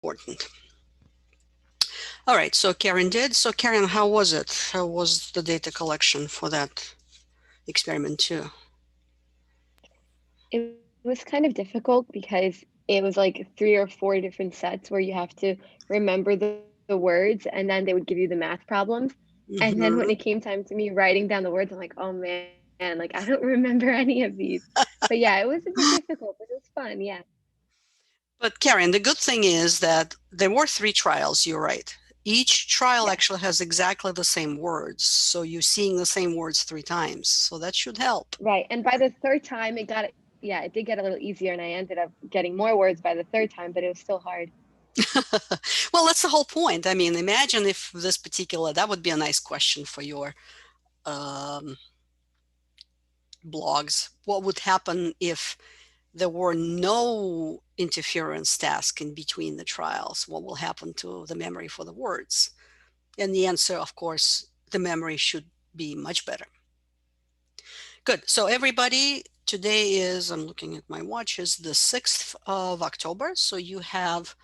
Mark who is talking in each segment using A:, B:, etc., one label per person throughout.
A: important. All right, so Karen did. So Karen, how was it? How was the data collection for that experiment too?
B: It was kind of difficult because it was like 3 or 4 different sets where you have to remember the words and then they would give you the math problems. And then when
A: Mm-hmm.
B: it came time to me writing down the words, I'm like, oh man, like I don't remember any of these. But yeah, it was a bit difficult, but it was fun. Yeah.
A: But Karen, the good thing is that there were 3 trials, you're right. Each trial
B: Yes.
A: actually has exactly the same words. So you're seeing the same words 3 times. So that should help.
B: Right. And by the third time yeah, it did get a little easier and I ended up getting more words by the third time, but it was still hard.
A: Well, that's the whole point. I mean, imagine if this particular, that would be a nice question for your um, blogs. What would happen if there were no interference task in between the trials? What will happen to the memory for the words? And the answer, of course, the memory should be much better. Good. So everybody, today is, I'm looking at my watch, is the 6th of October. So you have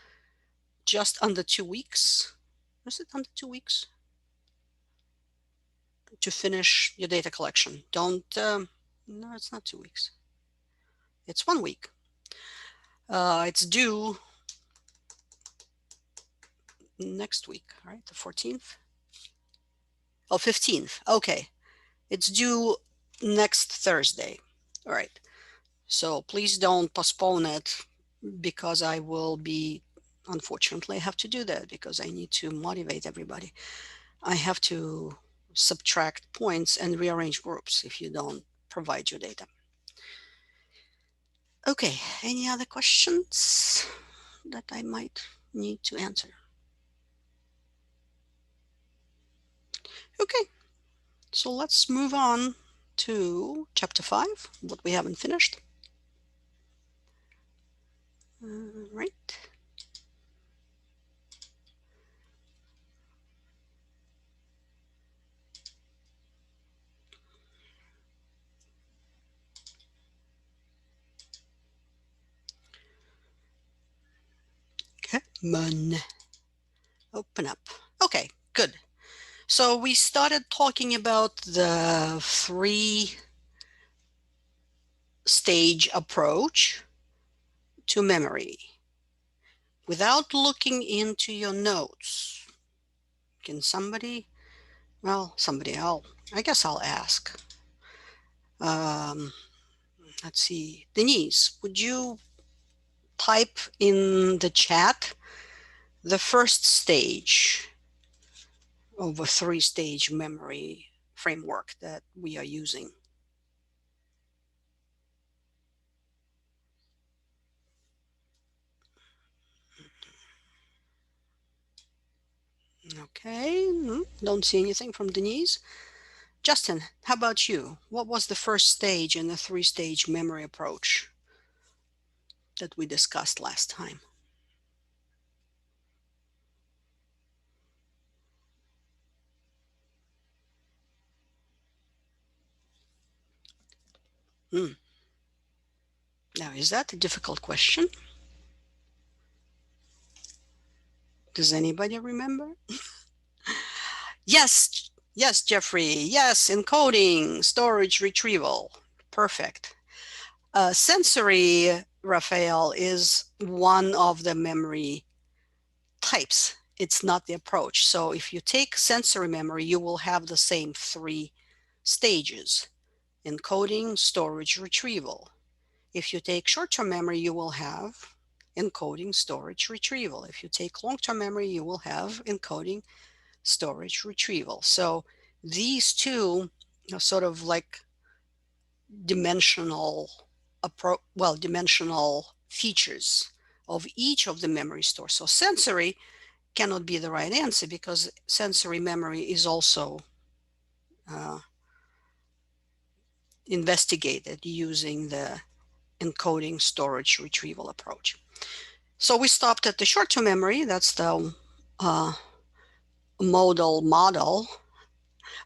A: just under 2 weeks. Is it under 2 weeks? To finish your data collection. Don't, no, it's not 2 weeks. It's 1 week. It's due next week, right? The 14th? Oh, 15th. Okay. It's due next Thursday. All right. So please don't postpone it because I will be, unfortunately, I have to do that because I need to motivate everybody. I have to subtract points and rearrange groups if you don't provide your data. Okay, any other questions that I might need to answer? Okay, so let's move on to chapter 5, what we haven't finished. Right. Come on, open up. Okay, good. So we started talking about the 3-stage approach to memory. Without looking into your notes, can somebody, well, I guess I'll ask. Um, let's see, Denise, would you type in the chat the first stage of a 3-stage memory framework that we are using? Okay, don't see anything from Denise. Justin, how about you? What was the first stage in the 3-stage memory approach that we discussed last time? Hmm. Now, is that a difficult question? Does anybody remember? Yes, yes, Jeffrey. Yes, encoding, storage, retrieval. Perfect. Sensory, Raphael, is one of the memory types. It's not the approach. So if you take sensory memory, you will have the same 3 stages: encoding, storage, retrieval. If you take short-term memory, you will have encoding, storage, retrieval. If you take long-term memory, you will have encoding, storage, retrieval. So these two are sort of like dimensional dimensional features of each of the memory stores. So sensory cannot be the right answer because sensory memory is also uh, investigated using the encoding, storage, retrieval approach. So we stopped at the short-term memory. That's the model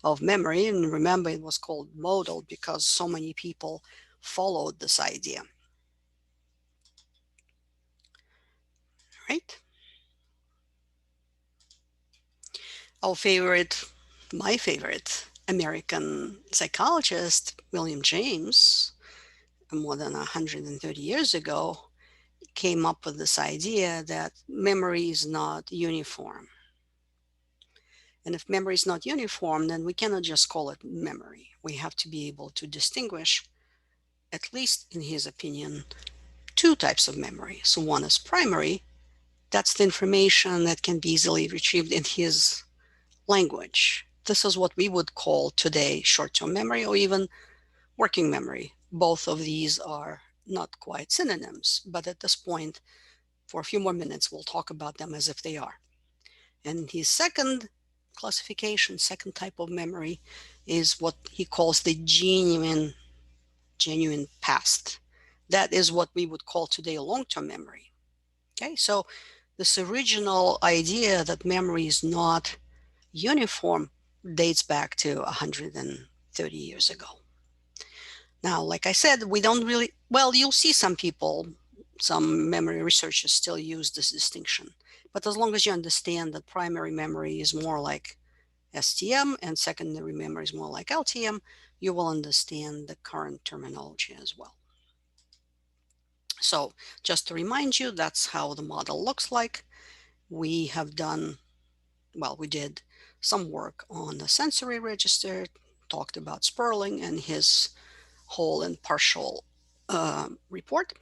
A: of memory. And remember, it was called modal because so many people followed this idea. Right? Our favorite, my favorite American psychologist, William James, more than 130 years ago, came up with this idea that memory is not uniform. And if memory is not uniform, then we cannot just call it memory. We have to be able to distinguish, at least in his opinion, two types of memory. So one is primary, that's the information that can be easily retrieved in his language. This is what we would call today short-term memory or even working memory. Both of these are not quite synonyms, but at this point, for a few more minutes, we'll talk about them as if they are. And his second classification, second type of memory, is what he calls the genuine past. That is what we would call today long-term memory. Okay, so this original idea that memory is not uniform dates back to 130 years ago. Now, like I said, we don't really, well, you'll see some people, some memory researchers still use this distinction. But as long as you understand that primary memory is more like STM and secondary memory is more like LTM, you will understand the current terminology as well. So just to remind you, that's how the model looks like. We have done, well, we did some work on the sensory register, talked about Sperling and his whole and partial report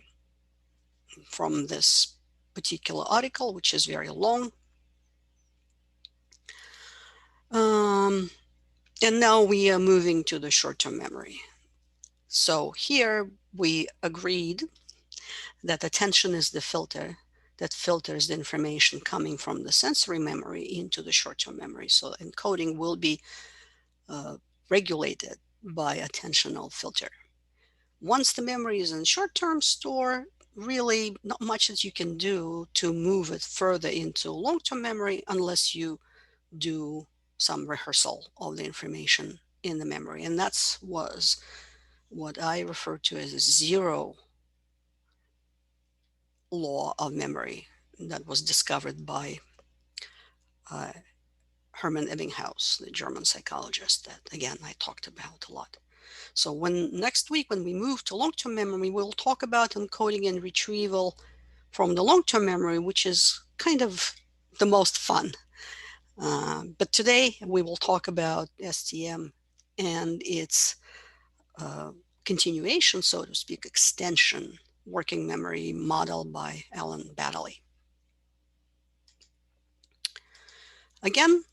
A: from this particular article, which is very long. Um, and now we are moving to the short-term memory. So here we agreed that attention is the filter that filters the information coming from the sensory memory into the short-term memory. So encoding will be regulated by attentional filter. Once the memory is in short-term store, really not much that you can do to move it further into long-term memory unless you do some rehearsal of the information in the memory. And that's was what I refer to as a zero law of memory that was discovered by uh, Hermann Ebbinghaus, the German psychologist that, again, I talked about a lot. So next week, when we move to long-term memory, we'll talk about encoding and retrieval from the long-term memory, which is kind of the most fun. But today we will talk about STM and its continuation, so to speak, extension, working memory model by Alan Baddeley. Again,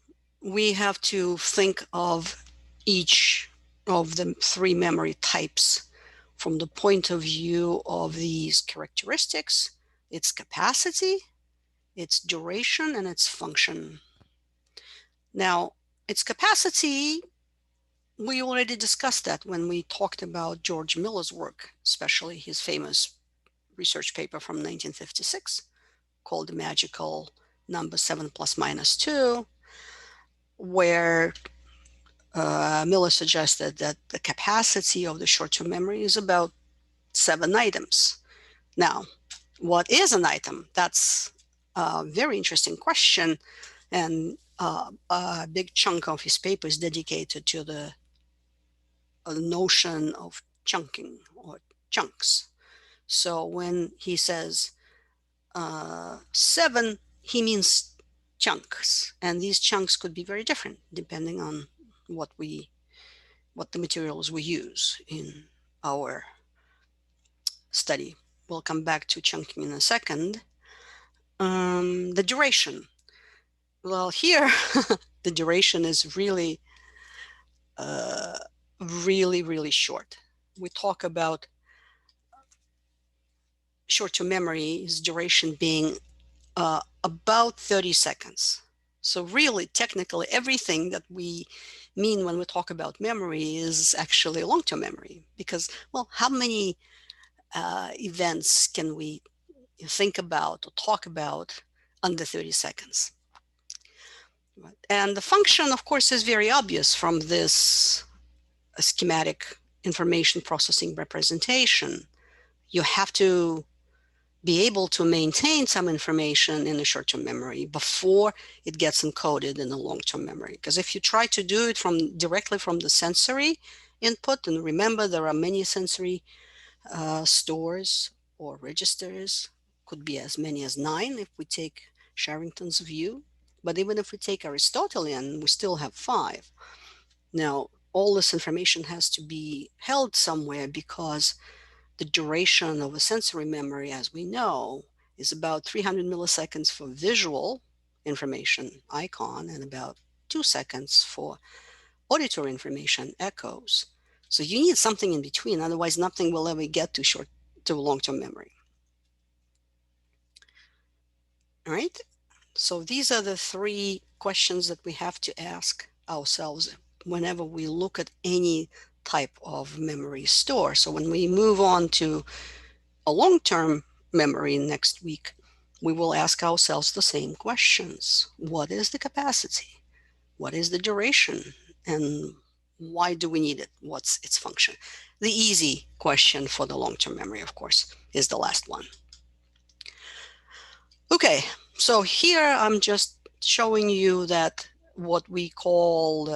A: we have to think of each of the three memory types from the point of view of these characteristics, its capacity, its duration, and its function. Now, its capacity, we already discussed that when we talked about George Miller's work, especially his famous research paper from 1956 called The Magical Number 7 plus minus 2, where Miller suggested that the capacity of the short-term memory is about 7 items. Now, what is an item? That's a very interesting question, and a big chunk of his paper is dedicated to the notion of chunking or chunks. So when he says 7, he means chunks, and these chunks could be very different depending on what the materials we use in our study. We'll come back to chunking in a second. The duration. Well, here the duration is really, really short. We talk about short-term memory's duration being about 30 seconds. So really, technically, everything that we mean when we talk about memory is actually long-term memory because, well, how many events can we think about or talk about under 30 seconds? And the function, of course, is very obvious from this schematic information processing representation. You have to be able to maintain some information in the short-term memory before it gets encoded in the long-term memory. Because if you try to do it from directly from the sensory input, and remember there are many sensory stores or registers, could be as many as 9 if we take Sharrington's view. But even if we take Aristotelian, we still have 5. Now, all this information has to be held somewhere because the duration of a sensory memory, as we know, is about 300 milliseconds for visual information, icon, and about 2 seconds for auditory information, echoes. So you need something in between, otherwise nothing will ever get to long-term memory. All right? So these are the 3 questions that we have to ask ourselves whenever we look at any type of memory store. So when we move on to a long-term memory next week, we will ask ourselves the same questions. What is the capacity? What is the duration? And why do we need it? What's its function? The easy question for the long-term memory, of course, is the last one. Okay, so here I'm just showing you that what we call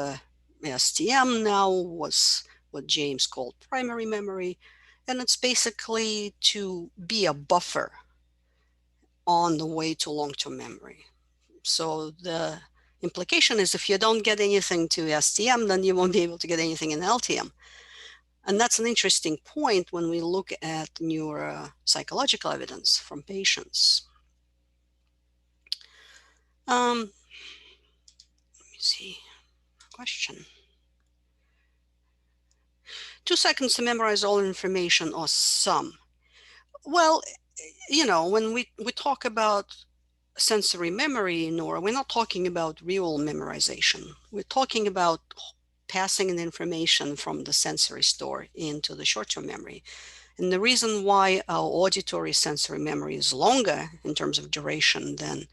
A: STM now was what James called primary memory, and it's basically to be a buffer on the way to long-term memory. So the implication is if you don't get anything to STM, then you won't be able to get anything in LTM. And that's an interesting point when we look at neuropsychological evidence from patients. Let me see. Question. 2 seconds to memorize all information or some. Well, when we talk about sensory memory, Nora, we're not talking about real memorization. We're talking about passing the information from the sensory store into the short-term memory. And the reason why our auditory sensory memory is longer in terms of duration than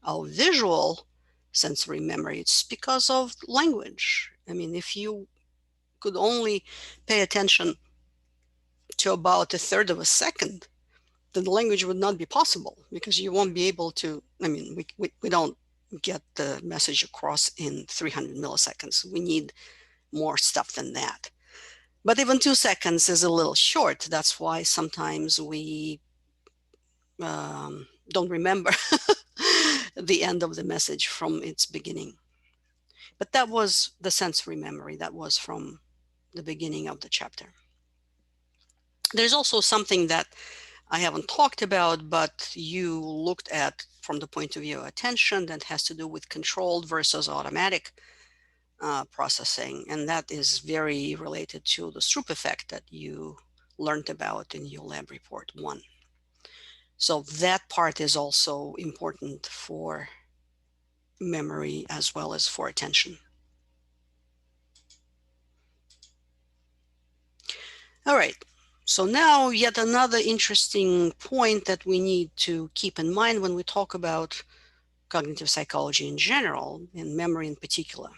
A: our visual sensory memory, it's because of language. I mean, if you could only pay attention to about a third of a second, then the language would not be possible because you won't be able to, we don't get the message across in 300 milliseconds. We need more stuff than that. But even 2 seconds is a little short. That's why sometimes we don't remember the end of the message from its beginning. But that was the sensory memory. That was from the beginning of the chapter. There's also something that I haven't talked about, but you looked at from the point of view of attention that has to do with controlled versus automatic processing. And that is very related to the Stroop effect that you learned about in your lab report 1. So that part is also important for memory as well as for attention. All right. So now yet another interesting point that we need to keep in mind when we talk about cognitive psychology in general, and memory in particular.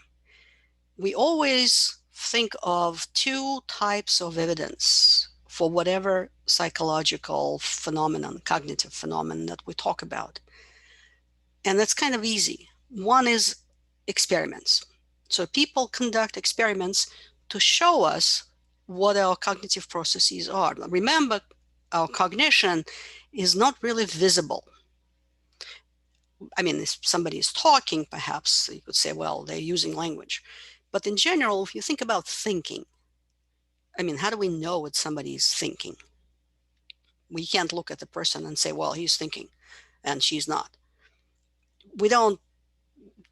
A: We always think of 2 types of evidence for whatever psychological phenomenon, cognitive phenomenon that we talk about. And that's kind of easy. One is experiments. So people conduct experiments to show us what our cognitive processes are. Remember, our cognition is not really visible. I mean, if somebody is talking, perhaps you could say, well, they're using language. But in general, if you think about thinking, I mean, how do we know what somebody is thinking? We can't look at the person and say, well, he's thinking and she's not. We don't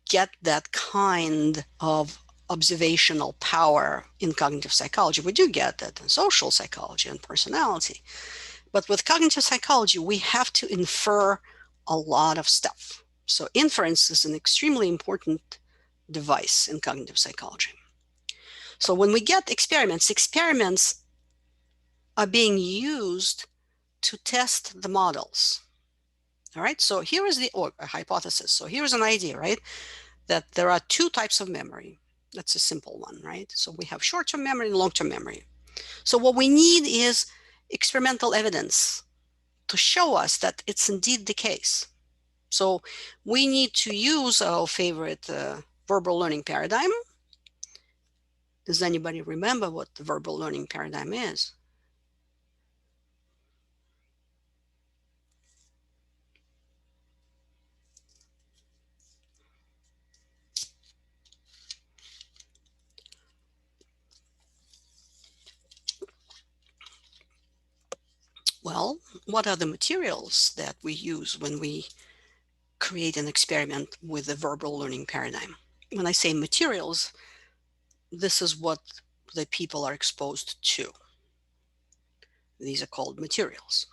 A: get that kind of observational power in cognitive psychology. We do get that in social psychology and personality. But with cognitive psychology, we have to infer a lot of stuff. So inference is an extremely important device in cognitive psychology. So when we get experiments are being used to test the models. All right, so here is a hypothesis. So here's an idea, right? That there are 2 types of memory. That's a simple one, right? So we have short-term memory and long-term memory. So what we need is experimental evidence to show us that it's indeed the case. So we need to use our favorite verbal learning paradigm. Does anybody remember what the verbal learning paradigm is? Well, what are the materials that we use when we create an experiment with the verbal learning paradigm? When I say materials, this is what the people are exposed to. These are called materials.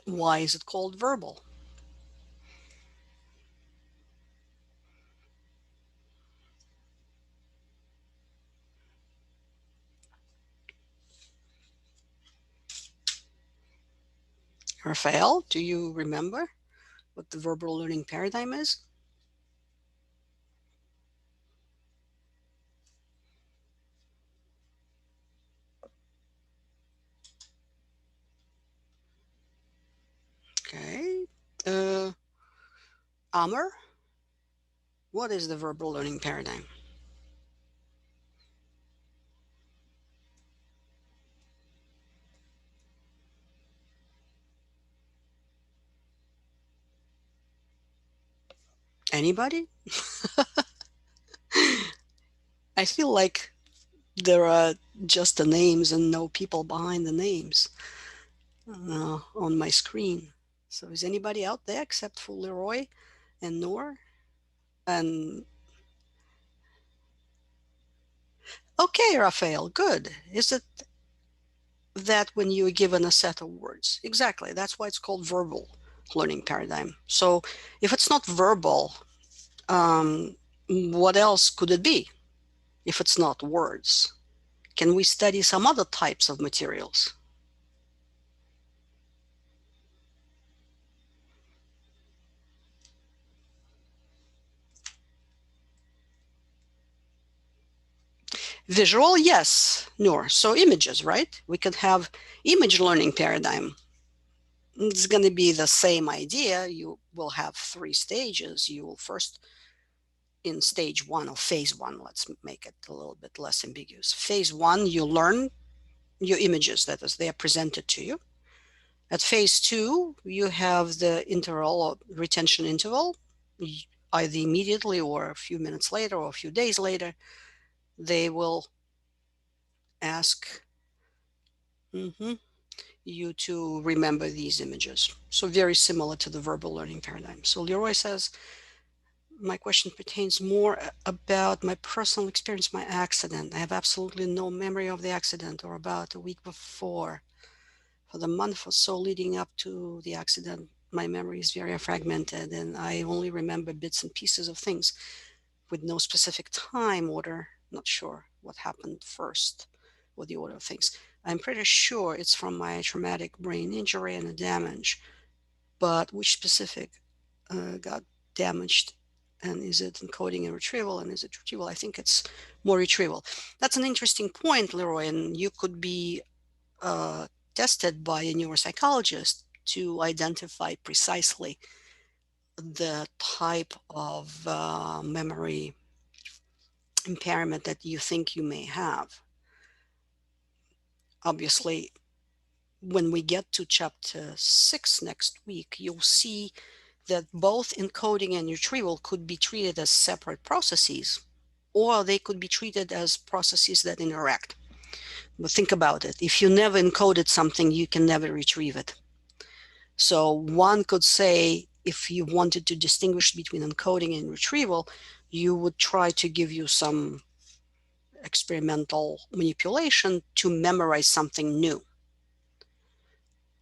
A: Why is it called verbal? Raphael, do you remember what the verbal learning paradigm is? Okay. Uh, Amr, what is the verbal learning paradigm? Anybody? I feel like there are just the names and no people behind the names on my screen. So is anybody out there except for Leroy and Noor? And okay, Raphael, good. Is it that when you are given a set of words? Exactly. That's why it's called verbal learning paradigm. So if it's not verbal, what else could it be if it's not words? Can we study some other types of materials? Visual, yes, Noor. So images, right? We could have image learning paradigm. It's going to be the same idea. You will have three stages. You will first, in stage one or phase one, let's make it a little bit less ambiguous. Phase one, you learn your images, that is, they are presented to you. At phase two, you have the interval or retention interval, either immediately or a few minutes later or a few days later. They will ask you to remember these images. So very similar to the verbal learning paradigm. So Leroy says, my question pertains more about my personal experience, my accident. I have absolutely no memory of the accident or about a week before. For the month or so leading up to the accident, my memory is very fragmented and I only remember bits and pieces of things with no specific time order. Not sure what happened first or the order of things. I'm pretty sure it's from my traumatic brain injury and the damage, but which specific got damaged, and is it encoding and retrieval, and is it retrieval? I think it's more retrieval. That's an interesting point, Leroy, and you could be uh, tested by a neuropsychologist to identify precisely the type of memory impairment that you think you may have. Obviously, when we get to chapter 6 next week, you'll see that both encoding and retrieval could be treated as separate processes, or they could be treated as processes that interact. But think about it. If you never encoded something, you can never retrieve it. So one could say, if you wanted to distinguish between encoding and retrieval, you would try to give you some experimental manipulation to memorize something new.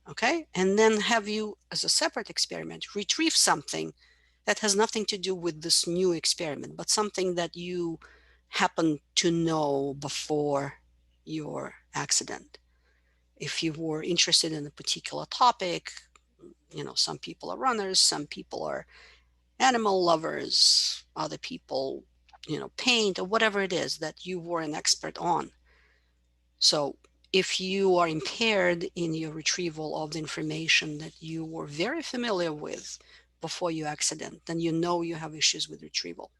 A: Okay, and then have you, as a separate experiment, retrieve something that has nothing to do with this new experiment, but something that you happen to know before your accident. If you were interested in a particular topic, some people are runners, some people are animal lovers, other people, paint or whatever it is that you were an expert on. So If you are impaired in your retrieval of the information that you were very familiar with before your accident, then you know you have issues with retrieval.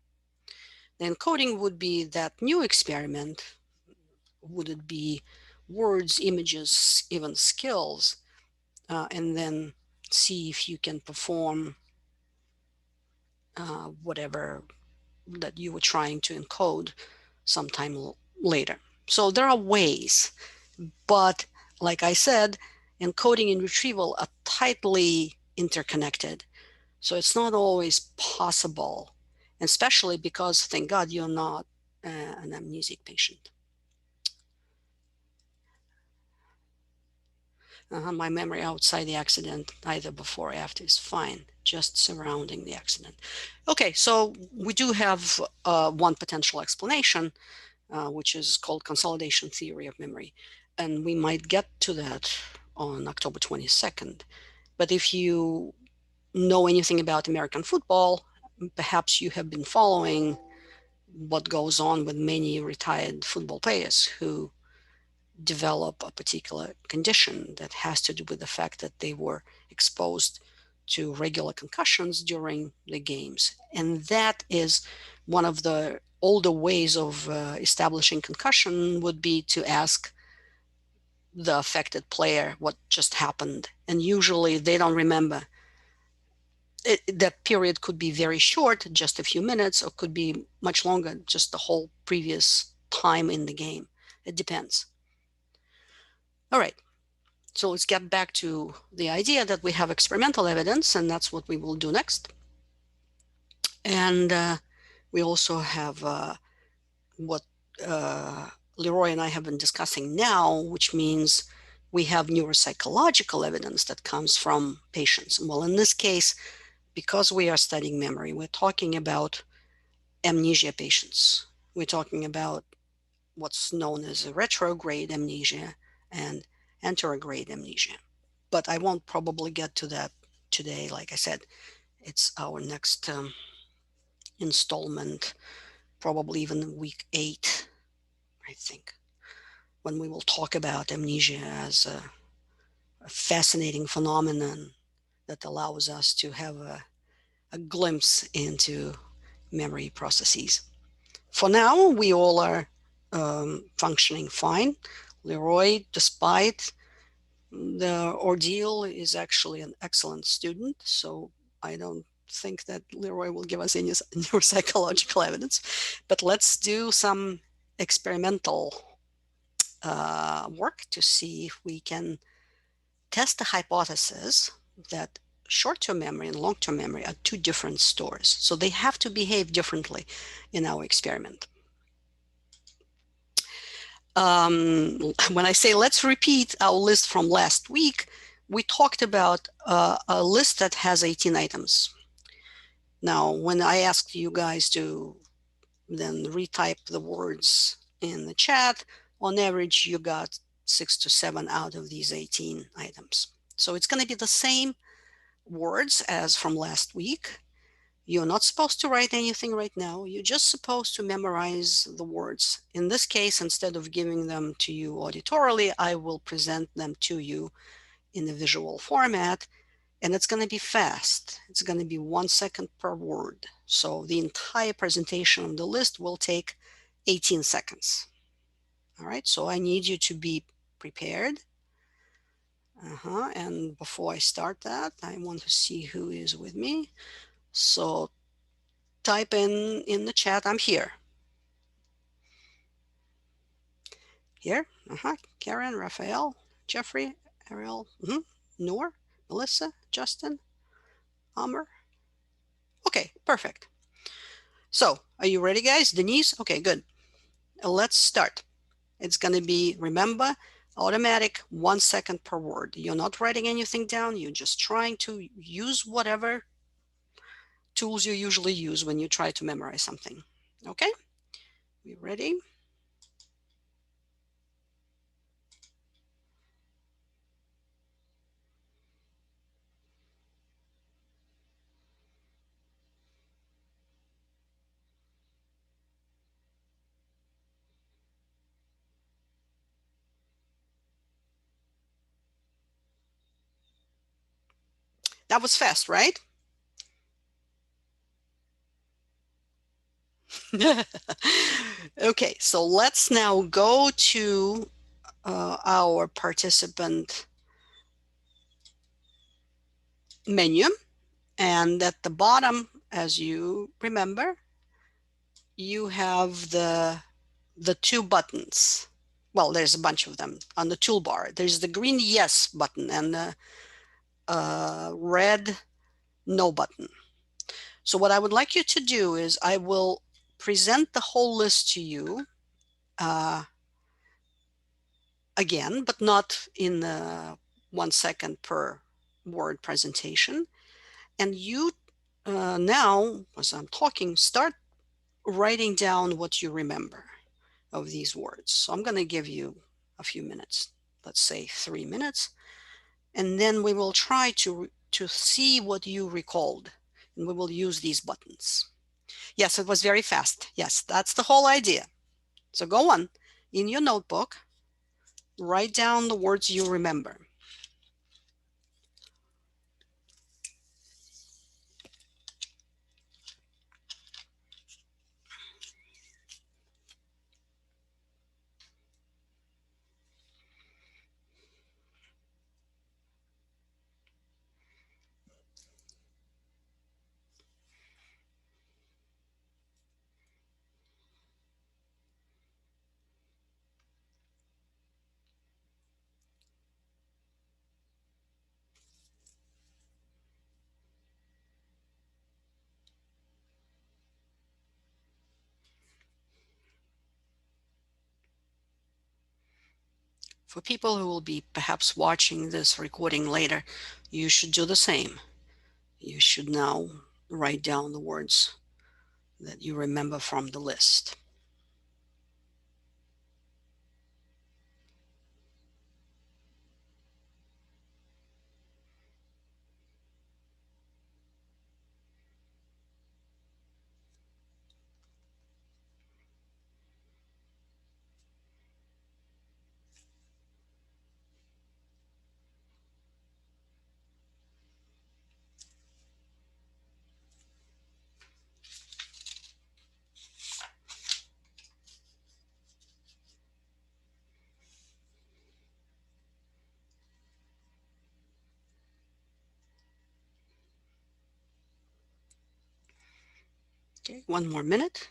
A: The encoding would be that new experiment. Would it be words, images, even skills, and then see if you can perform whatever that you were trying to encode sometime later. So there are ways, but like I said, encoding and retrieval are tightly interconnected. So it's not always possible, especially because, thank God, you're not an amnesic patient. My memory outside the accident, either before or after, is fine, just surrounding the accident. Okay, so we do have one potential explanation, which is called consolidation theory of memory. And we might get to that on October 22nd. But if you know anything about American football, perhaps you have been following what goes on with many retired football players who develop a particular condition that has to do with the fact that they were exposed to regular concussions during the games. And that is one of the older ways of establishing concussion would be to ask the affected player what just happened. And usually they don't remember. That period could be very short, just a few minutes, or could be much longer, just the whole previous time in the game. It depends. All right. So let's get back to the idea that we have experimental evidence, and that's what we will do next. And we also have what uh, Leroy and I have been discussing now, which means we have neuropsychological evidence that comes from patients. Well, in this case, because we are studying memory, we're talking about amnesia patients. We're talking about what's known as a retrograde amnesia and anterograde amnesia. But I won't probably get to that today. Like I said, it's our next installment, probably even week 8, I think, when we will talk about amnesia as a fascinating phenomenon that allows us to have a glimpse into memory processes. For now, we all are functioning fine. Leroy, despite the ordeal, is actually an excellent student, so I don't think that Leroy will give us any neuropsychological evidence. But let's do some experimental work to see if we can test the hypothesis that short-term memory and long-term memory are two different stores. So they have to behave differently in our experiment. When I say let's repeat our list from last week, we talked about a list that has 18 items. Now, when I asked you guys to then retype the words in the chat, on average, you got 6 to 7 out of these 18 items. So it's going to be the same words as from last week. You're not supposed to write anything right now. You're just supposed to memorize the words. In this case, instead of giving them to you auditorily, I will present them to you in a visual format, and it's going to be fast. It's going to be 1 second per word. So the entire presentation of the list will take 18 seconds. All right, so I need you to be prepared. And before I start that, I want to see who is with me. So type in the chat, I'm here. Here, Karen, Raphael, Jeffrey, Ariel, Noor, Melissa, Justin, Amr. Okay, perfect. So, are you ready, guys? Denise? Okay, good. Let's start. It's going to be, remember, automatic 1 second per word. You're not writing anything down. You're just trying to use whatever tools you usually use when you try to memorize something. Okay, we ready? That was fast, right? Okay, so let's now go to our participant menu. And at the bottom, as you remember, you have the two buttons. Well, there's a bunch of them on the toolbar. There's the green yes button and the red no button. So what I would like you to do is I will present the whole list to you uh, again, but not in 1 second per word presentation. And you now, as I'm talking, start writing down what you remember of these words. So I'm going to give you a few minutes, let's say 3 minutes, and then we will try to see what you recalled, and we will use these buttons. Yes, it was very fast. Yes, that's the whole idea. So go on in your notebook, write down the words you remember. For people who will be perhaps watching this recording later, you should do the same. You should now write down the words that you remember from the list. Okay, 1 more minute.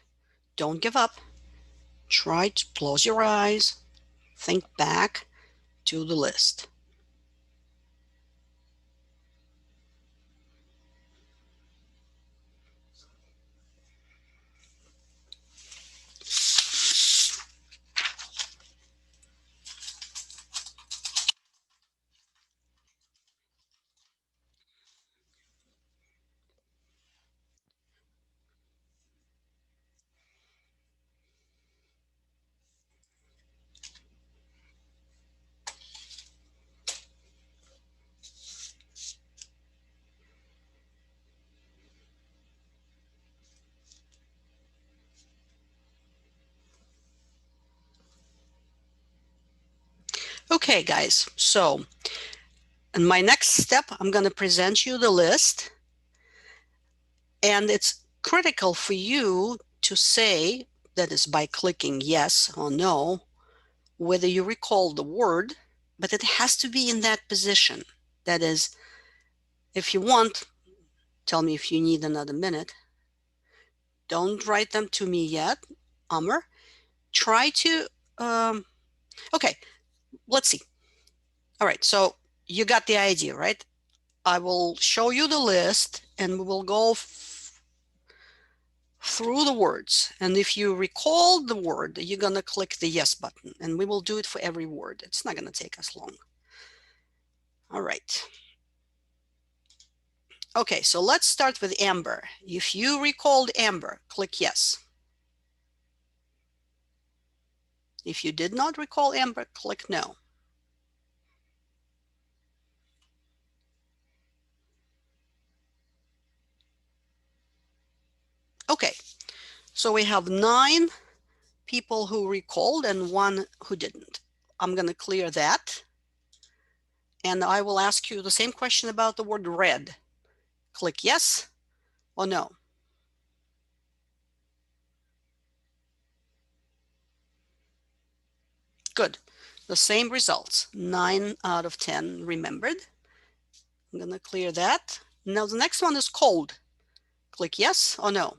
A: Don't give up. Try to close your eyes. Think back to the list. Okay, guys, so in my next step, I'm going to present you the list. And it's critical for you to say, that is by clicking yes or no, whether you recall the word, but it has to be in that position. That is, if you want, tell me if you need another minute. Don't write them to me yet, Amr. Try to, okay, let's see. All right, so you got the idea, right? I will show you the list and we will go through the words. And if you recall the word, you're going to click the yes button, and we will do it for every word. It's not going to take us long. All right. Okay, so let's start with amber. If you recalled amber, click yes. If you did not recall amber, click no. Okay, so we have 9 people who recalled and 1 who didn't. I'm going to clear that. And I will ask you the same question about the word red. Click yes or no. Good. The same results. 9 out of 10 remembered. I'm going to clear that. Now the next one is cold. Click yes or no.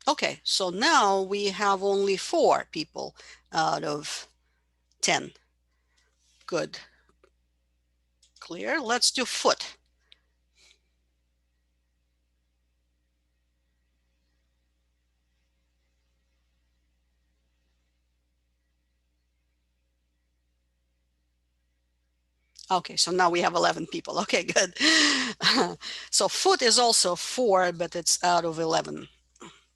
A: Okay, so now we have only 4 people out of 10. Good. Clear. Let's do foot. Okay, so now we have 11 people. Okay, good. So foot is also 4, but it's out of 11.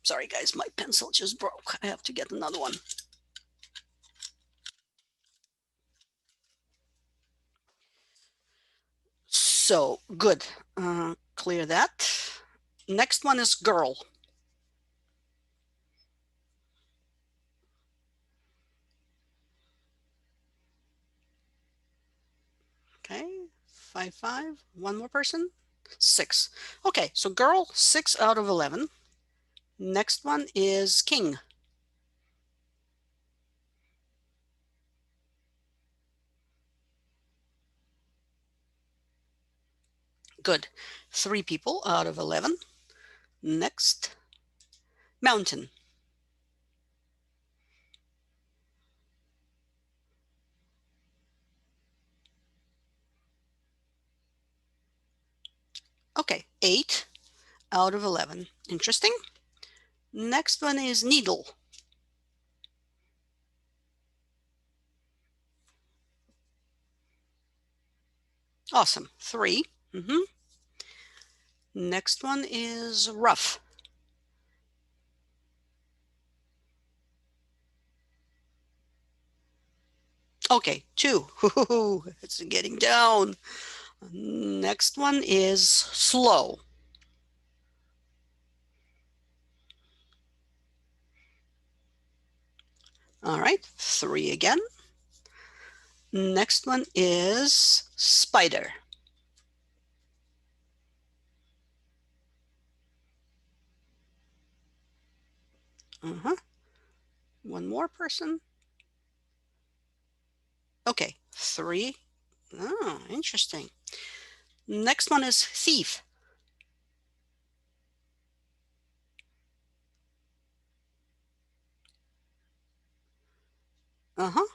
A: Sorry, guys, my pencil just broke. I have to get another one. So good. Clear that. Next one is girl. Okay, 5, 5. One more person. 6. Okay, so girl, 6 out of 11. Next one is king. Good. 3 people out of 11. Next, mountain. Okay, 8 out of 11. Interesting. Next one is needle. Awesome. 3. Next one is rough. Okay, 2. It's getting down. Next one is slow. All right, 3 again. Next one is spider. One more person. Okay, 3. Oh, interesting. Next one is thief.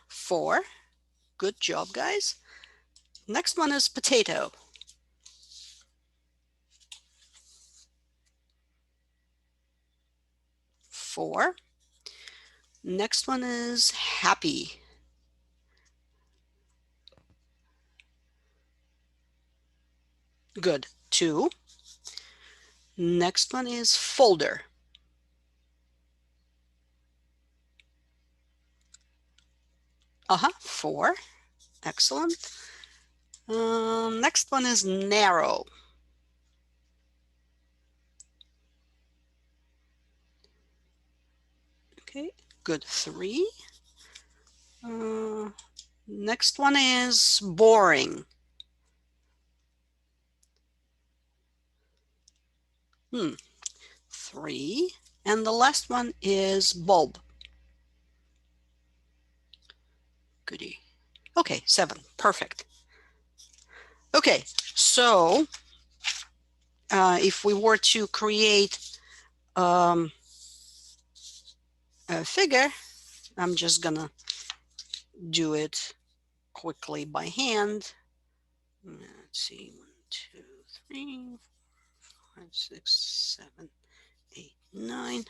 A: 4. Good job, guys. Next one is potato. 4. Next one is happy. Good. 2. Next one is folder. 4. Excellent. Next one is narrow. Okay, good. 3. Next one is boring. 3. And the last one is bulb. Goody. Okay, 7. Perfect. Okay, so if we were to create a figure, I'm just gonna do it quickly by hand. Let's see, 1, 2, 3, 4, 5, 6, 7, 8, 9,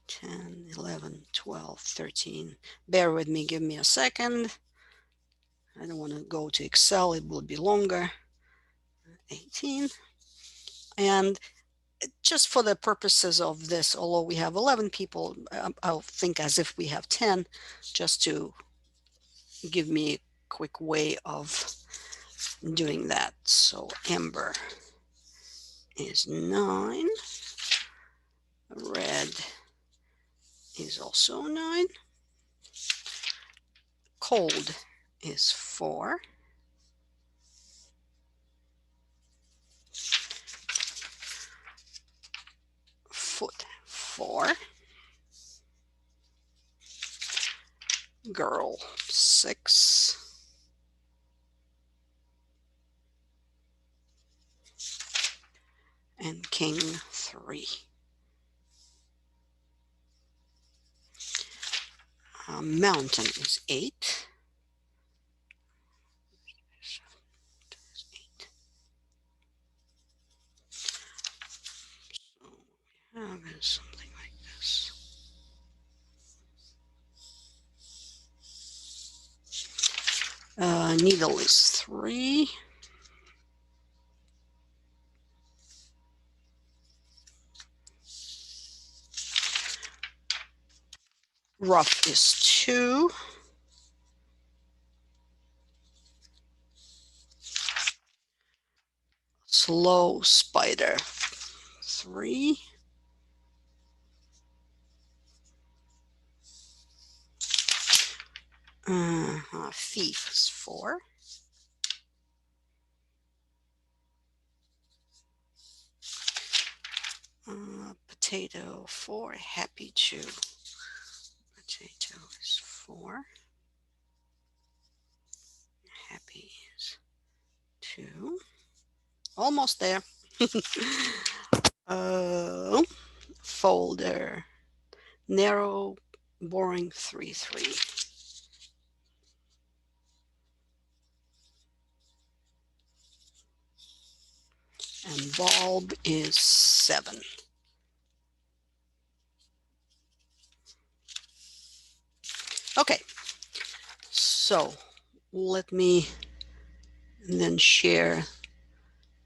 A: 10, 11, 12, 13. Bear with me, give me a second. I don't want to go to Excel, it will be longer. 18. And just for the purposes of this, although we have 11 people, I'll think as if we have 10, just to give me a quick way of doing that. So amber is 9. Red is also 9. cold is 4. Foot, 4. Girl, 6. And king, 3. Mountain is 8. So we have something like this. Needle is 3. Rough is 2. Slow spider, 3. Thief is 4. Potato, 4. Happy 2. Potato is 4. Happy is 2. Almost there. Folder, narrow, boring, 3, 3. And bulb is 7. Okay, so let me then share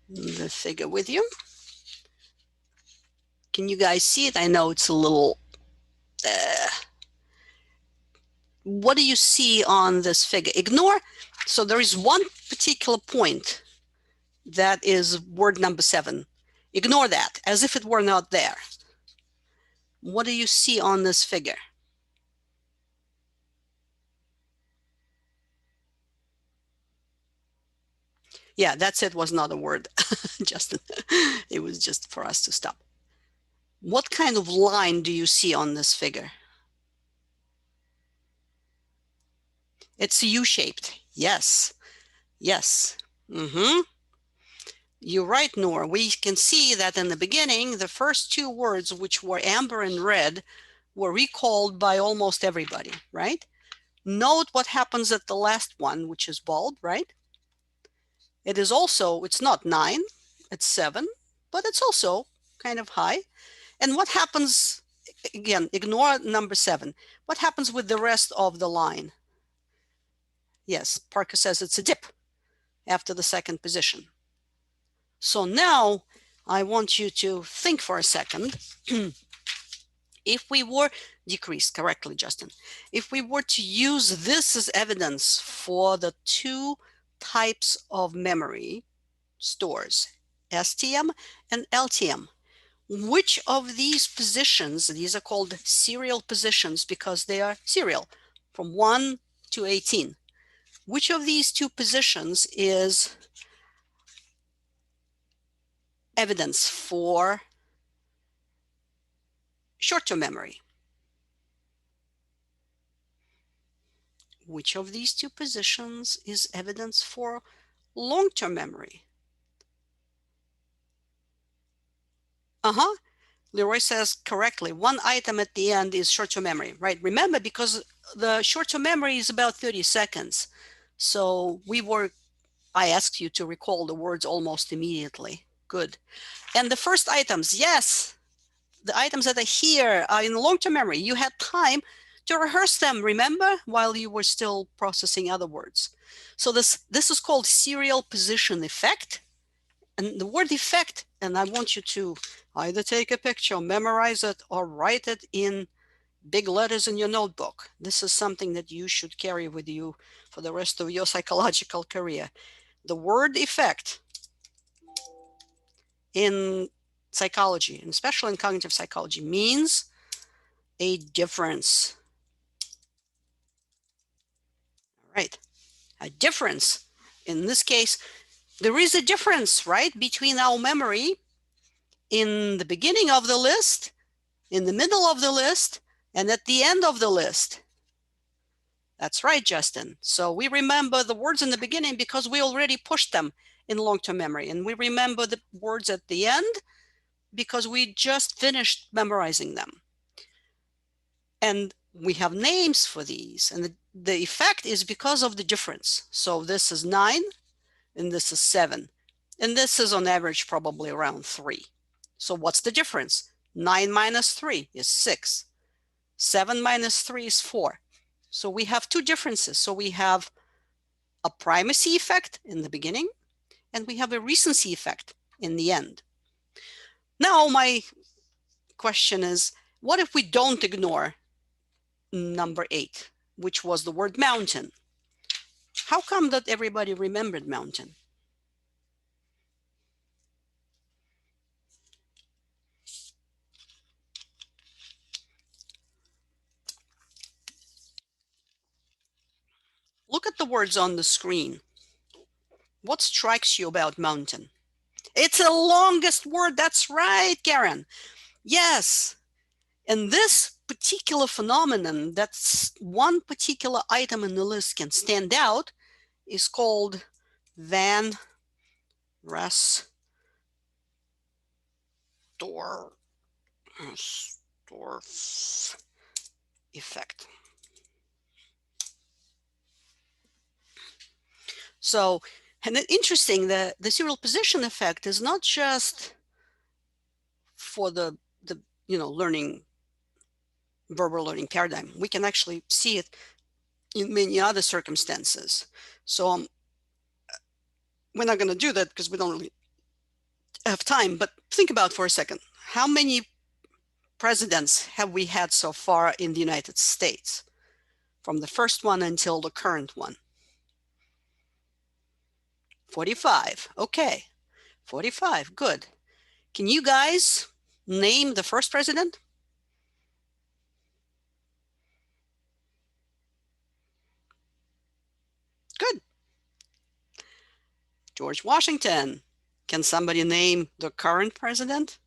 A: the figure with you. Can you guys see it? I know it's a little, what do you see on this figure? Ignore, so there is one particular point that is word number 7. Ignore that as if it were not there. What do you see on this figure? Yeah, that's it, was not a word, Justin. It was just for us to stop. What kind of line do you see on this figure? It's U-shaped. Yes. Yes. You're right, Noor. We can see that in the beginning, the first 2 words, which were amber and red, were recalled by almost everybody, right? Note what happens at the last one, which is bulb, right? It is also, it's not 9, it's 7, but it's also kind of high. And what happens, again, ignore number 7. What happens with the rest of the line? Yes, Parker says it's a dip after the second position. So now I want you to think for a second. If we were decreased correctly, Justin, if we were to use this as evidence for the 2 types of memory stores, STM and LTM, which of these positions, these are called serial positions because they are serial from 1 to 18, which of these 2 positions is evidence for short-term memory? Which of these 2 positions is evidence for long-term memory? Leroy says correctly. 1 item at the end is short-term memory, right? Remember, because the short-term memory is about 30 seconds. So I asked you to recall the words almost immediately. Good. And the first items, yes, the items that are here are in long-term memory. You had time to rehearse them, remember, while you were still processing other words. So this is called serial position effect. And the word effect, and I want you to either take a picture, memorize it, or write it in big letters in your notebook. This is something that you should carry with you for the rest of your psychological career. The word effect in psychology, and especially in cognitive psychology, means a difference. Right. A difference. In this case, there is a difference, right, between our memory in the beginning of the list, in the middle of the list, and at the end of the list. That's right, Justin. So we remember the words in the beginning because we already pushed them in long-term memory. And we remember the words at the end because we just finished memorizing them. And we have names for these. And the effect is because of the difference. So this is 9 and this is 7. And this is on average probably around 3. So what's the difference? 9 minus 3 is 6. 7 minus 3 is 4. So we have two differences. So we have a primacy effect in the beginning, and we have a recency effect in the end. Now, my question is, what if we don't ignore number 8, which was the word mountain? How come that everybody remembered mountain? Look at the words on the screen. What strikes you about mountain? It's the longest word. That's right, Karen. Yes. And this particular phenomenon, that's one particular item in the list can stand out, is called Van Restorff effect. So, and it's interesting that the serial position effect is not just for the learning, verbal learning paradigm. We can actually see it in many other circumstances. So we're not going to do that because we don't really have time, but think about for a second. How many presidents have we had so far in the United States, from the first one until the current one? 45. Okay, 45. Good. Can you guys name the first president? Good. George Washington. Can somebody name the current president?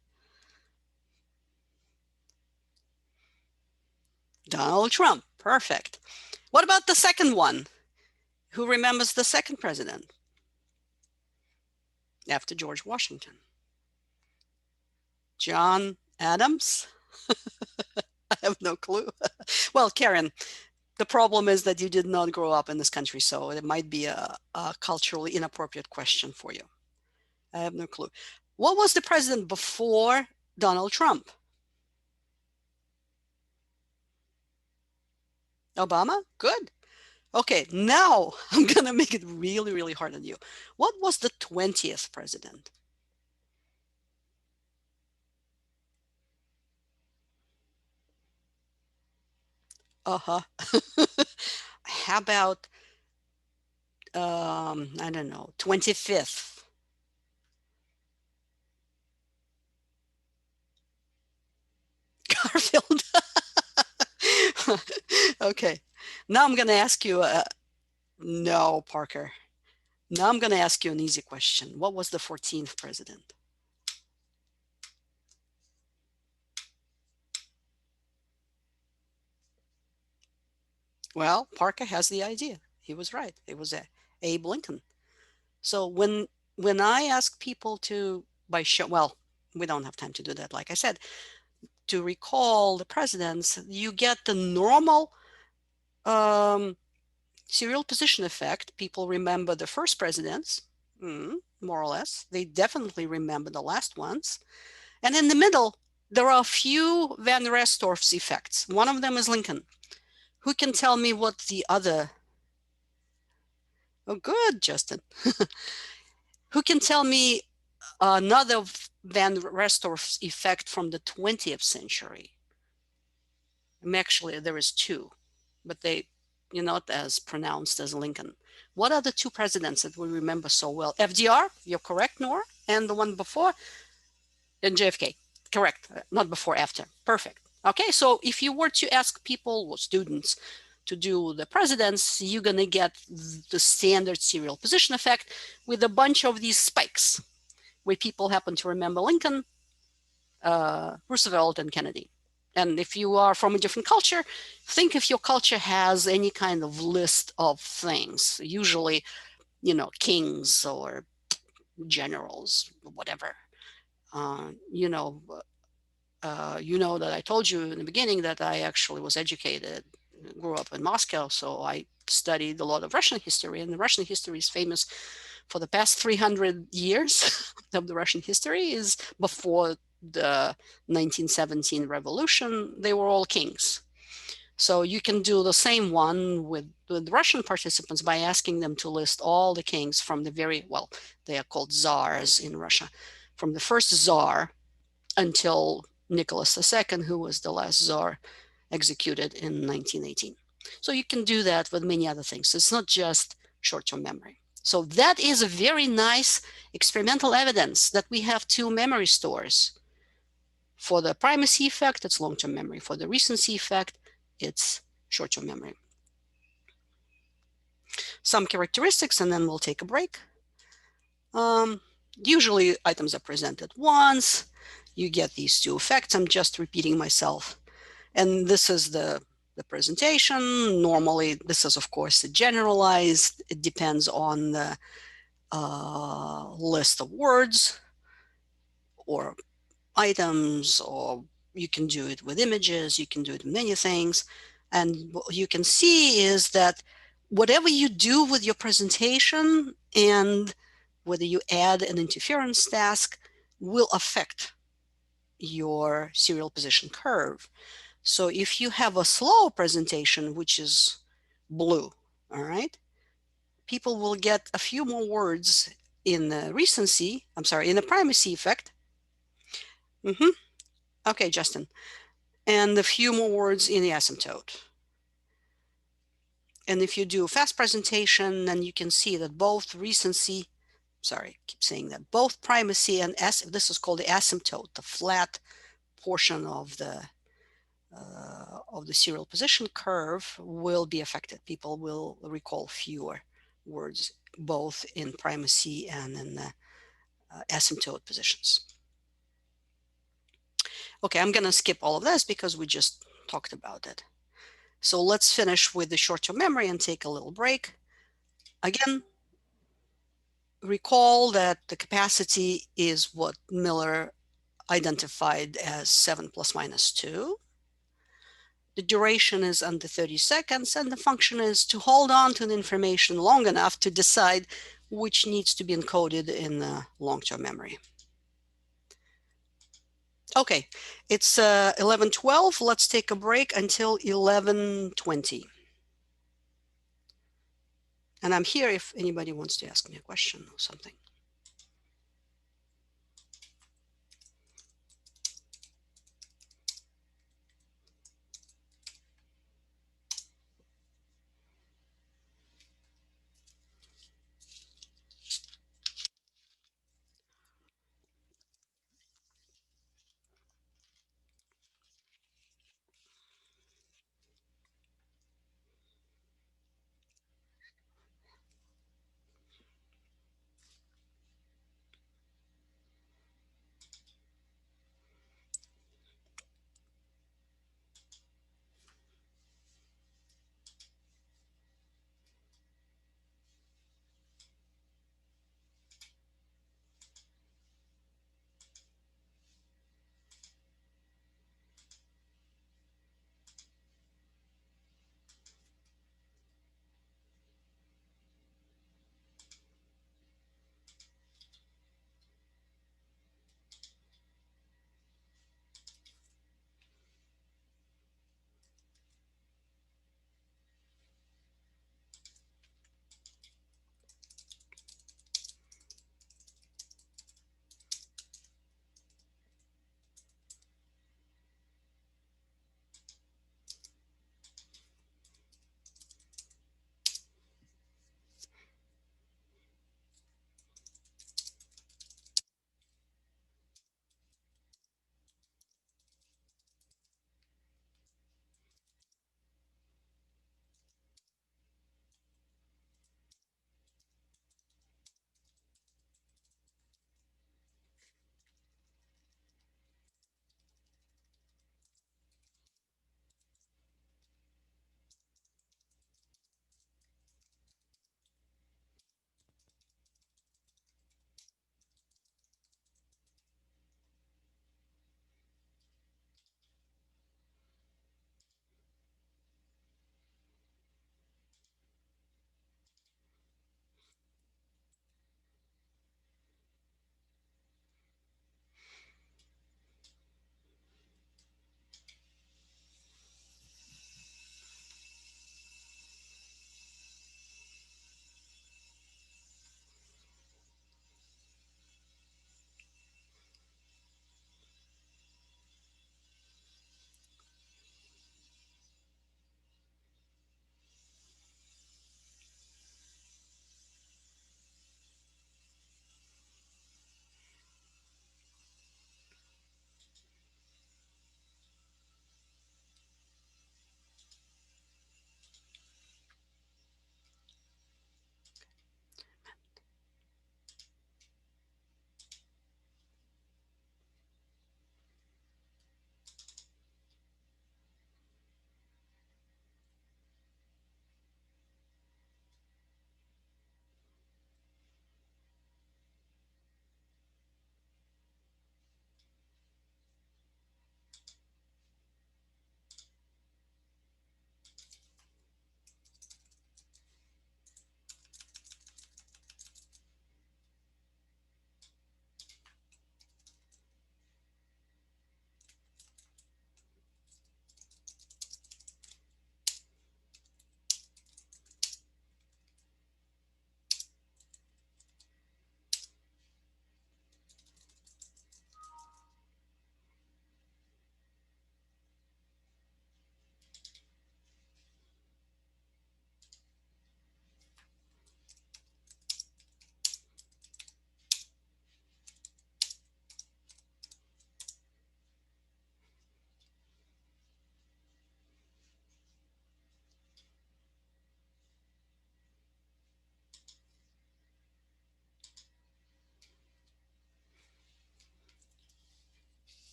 A: Donald Trump. Perfect. What about the second one? Who remembers the second president after George Washington? John Adams? I have no clue. Well, Karen, the problem is that you did not grow up in this country, so it might be a culturally inappropriate question for you. I have no clue. What was the president before Donald Trump? Obama? Good. Okay, now I'm going to make it really, really hard on you. What was the 20th president? Uh-huh. How about, I don't know, 25th? Garfield. Okay. Now I'm going to ask you, no, Parker. Now I'm going to ask you an easy question. What was the 14th president? Well, Parker has the idea. He was right. It was Abe Lincoln. So when I ask people to, by show, well, we don't have time to do that, like I said, to recall the presidents, you get the normal serial position effect. People remember the first presidents, more or less. They definitely remember the last ones. And in the middle, there are a few Van Restorff's effects. One of them is Lincoln. Who can tell me what the other? Oh, good, Justin. Who can tell me another Van Restorff's effect from the 20th century? Actually, there is two, but they, not as pronounced as Lincoln. What are the two presidents that we remember so well? FDR, you're correct, Nora, and the one before, and JFK, correct, not before, after, perfect. Okay, so if you were to ask people or students to do the presidents, you're going to get the standard serial position effect with a bunch of these spikes where people happen to remember Lincoln, Roosevelt, and Kennedy. And if you are from a different culture, think if your culture has any kind of list of things, usually, kings or generals, whatever. Uh, you know, that I told you in the beginning that I actually was educated, grew up in Moscow, so I studied a lot of Russian history, and the Russian history is famous for the past 300 years of the Russian history is before the 1917 revolution. They were all kings. So you can do the same one with Russian participants by asking them to list all the kings from the they are called czars in Russia, from the first czar until Nicholas II, who was the last czar executed in 1918. So you can do that with many other things. It's not just short-term memory. So that is a very nice experimental evidence that we have two memory stores. For the primacy effect, it's long-term memory. For the recency effect, it's short-term memory. Some characteristics, and then we'll take a break. Usually items are presented once. You get these two effects. I'm just repeating myself. And this is the presentation. Normally, this is, of course, generalized. It depends on the list of words or items, or you can do it with images, you can do it with many things. And what you can see is that whatever you do with your presentation and whether you add an interference task will affect your serial position curve. So if you have a slow presentation, which is blue, all right, people will get a few more words in the in the primacy effect. Mm-hmm. Okay, Justin. And a few more words in the asymptote. And if you do a fast presentation, then you can see that both recency, sorry, I keep saying that, both primacy and this is called the asymptote, the flat portion of the serial position curve will be affected. People will recall fewer words, both in primacy and in the asymptote positions. Okay, I'm going to skip all of this because we just talked about it. So let's finish with the short-term memory and take a little break. Again, recall that the capacity is what Miller identified as 7 plus minus 2. The duration is under 30 seconds, and the function is to hold on to the information long enough to decide which needs to be encoded in the long-term memory. Okay, it's 11:12. Let's take a break until 11:20. And I'm here if anybody wants to ask me a question or something.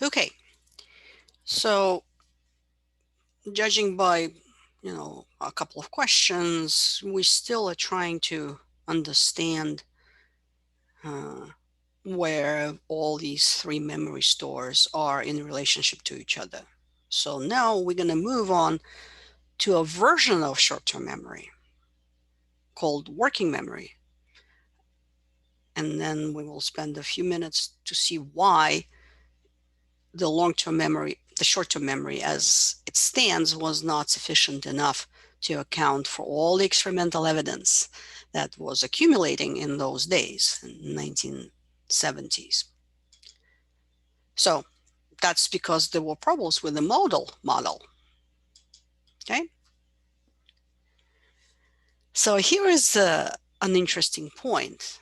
A: Okay, so judging by, a couple of questions, we still are trying to understand uh, where all these three memory stores are in relationship to each other. So now we're going to move on to a version of short-term memory called working memory. And then we will spend a few minutes to see why the long-term memory, the short-term memory as it stands, was not sufficient enough to account for all the experimental evidence that was accumulating in those days in 1970s. So that's because there were problems with the model. Okay. So here is an interesting point.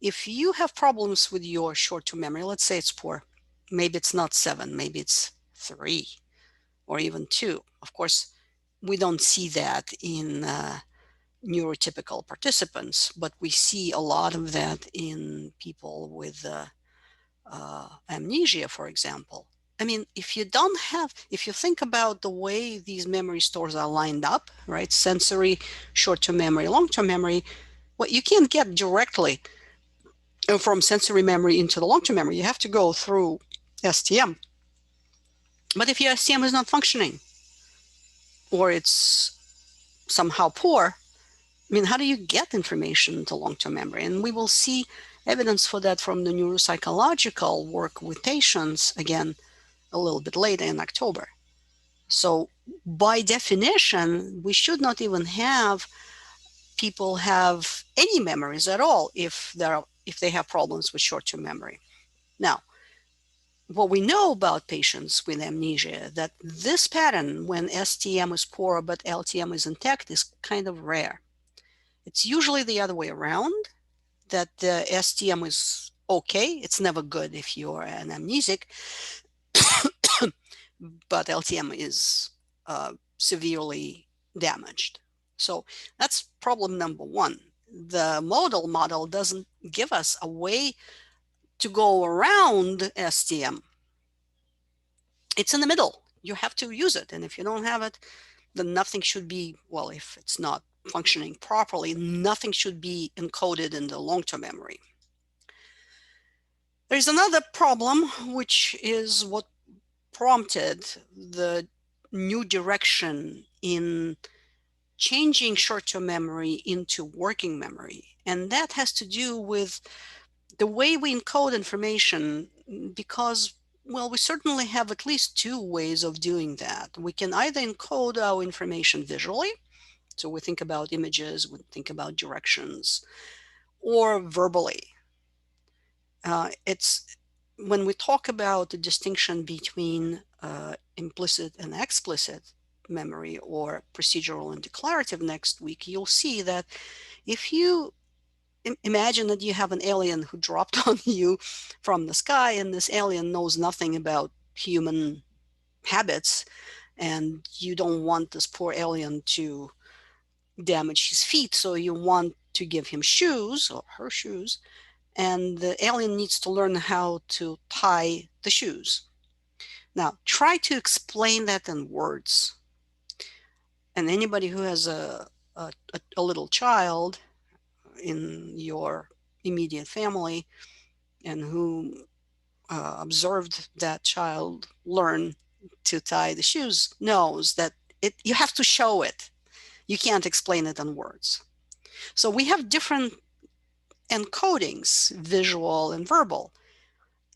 A: If you have problems with your short-term memory, let's say it's poor, maybe it's not 7, maybe it's 3 or even 2. Of course, we don't see that in neurotypical participants, but we see a lot of that in people with amnesia, for example. I mean, if you think about the way these memory stores are lined up, right? Sensory, short-term memory, long-term memory, what you can't get directly from sensory memory into the long-term memory. You have to go through STM. But if your STM is not functioning or it's somehow poor, I mean, how do you get information to long-term memory? And we will see evidence for that from the neuropsychological work with patients again a little bit later in October. So by definition, we should not even have people have any memories at all if they have problems with short-term memory. Now, what we know about patients with amnesia, that this pattern when STM is poor but LTM is intact, is kind of rare. It's usually the other way around, that the STM is okay. It's never good if you're an amnesic, but LTM is severely damaged. So that's problem number one. The model doesn't give us a way to go around STM. It's in the middle. You have to use it. And if you don't have it, then nothing should be, well, if it's not functioning properly, nothing should be encoded in the long-term memory. There's another problem, which is what prompted the new direction in changing short-term memory into working memory. And that has to do with the way we encode information, because, well, we certainly have at least two ways of doing that. We can either encode our information visually, so we think about images, we think about directions, or verbally. It's when we talk about the distinction between implicit and explicit memory, or procedural and declarative, next week, you'll see that if you imagine that you have an alien who dropped on you from the sky, and this alien knows nothing about human habits, and you don't want this poor alien to damage his feet, so you want to give him shoes or her shoes, and the alien needs to learn how to tie the shoes. Now, try to explain that in words. And anybody who has a little child in your immediate family and who observed that child learn to tie the shoes knows that you have to show it. You can't explain it in words. So we have different encodings, visual and verbal.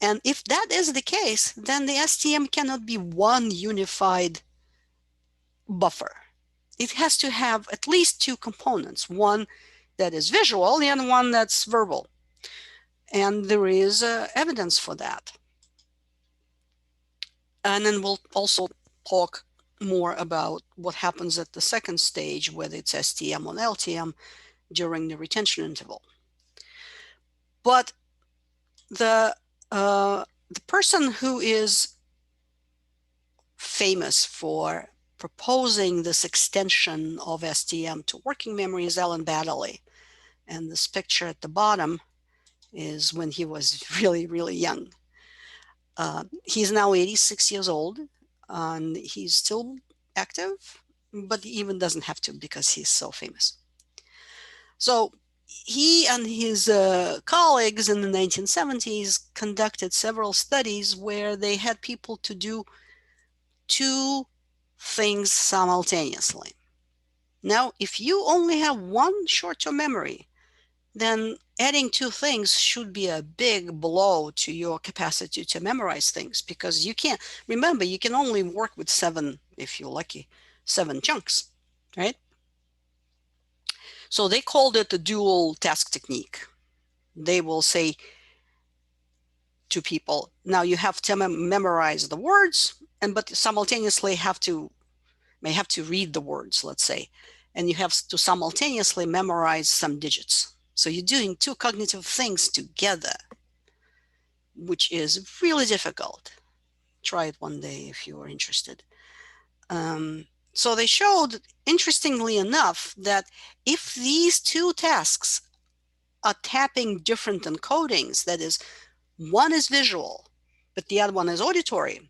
A: And if that is the case, then the STM cannot be one unified buffer. It has to have at least two components, one that is visual and one that's verbal. And there is evidence for that. And then we'll also talk more about what happens at the second stage, whether it's STM or LTM, during the retention interval. But the person who is famous for proposing this extension of STM to working memory is Alan Baddeley. And this picture at the bottom is when he was really, really young. He's now 86 years old and he's still active, but he even doesn't have to because he's so famous. So he and his colleagues in the 1970s conducted several studies where they had people to do two things simultaneously. Now, if you only have one short term memory, then adding two things should be a big blow to your capacity to memorize things because you can't remember, you can only work with seven, if you're lucky, seven chunks, right? So they called it the dual task technique. They will say to people, now you have to memorize the words, and but simultaneously may have to read the words, let's say, and you have to simultaneously memorize some digits. So you're doing two cognitive things together, which is really difficult. Try it one day if you are interested. So they showed, interestingly enough, that if these two tasks are tapping different encodings, that is, one is visual, but the other one is auditory,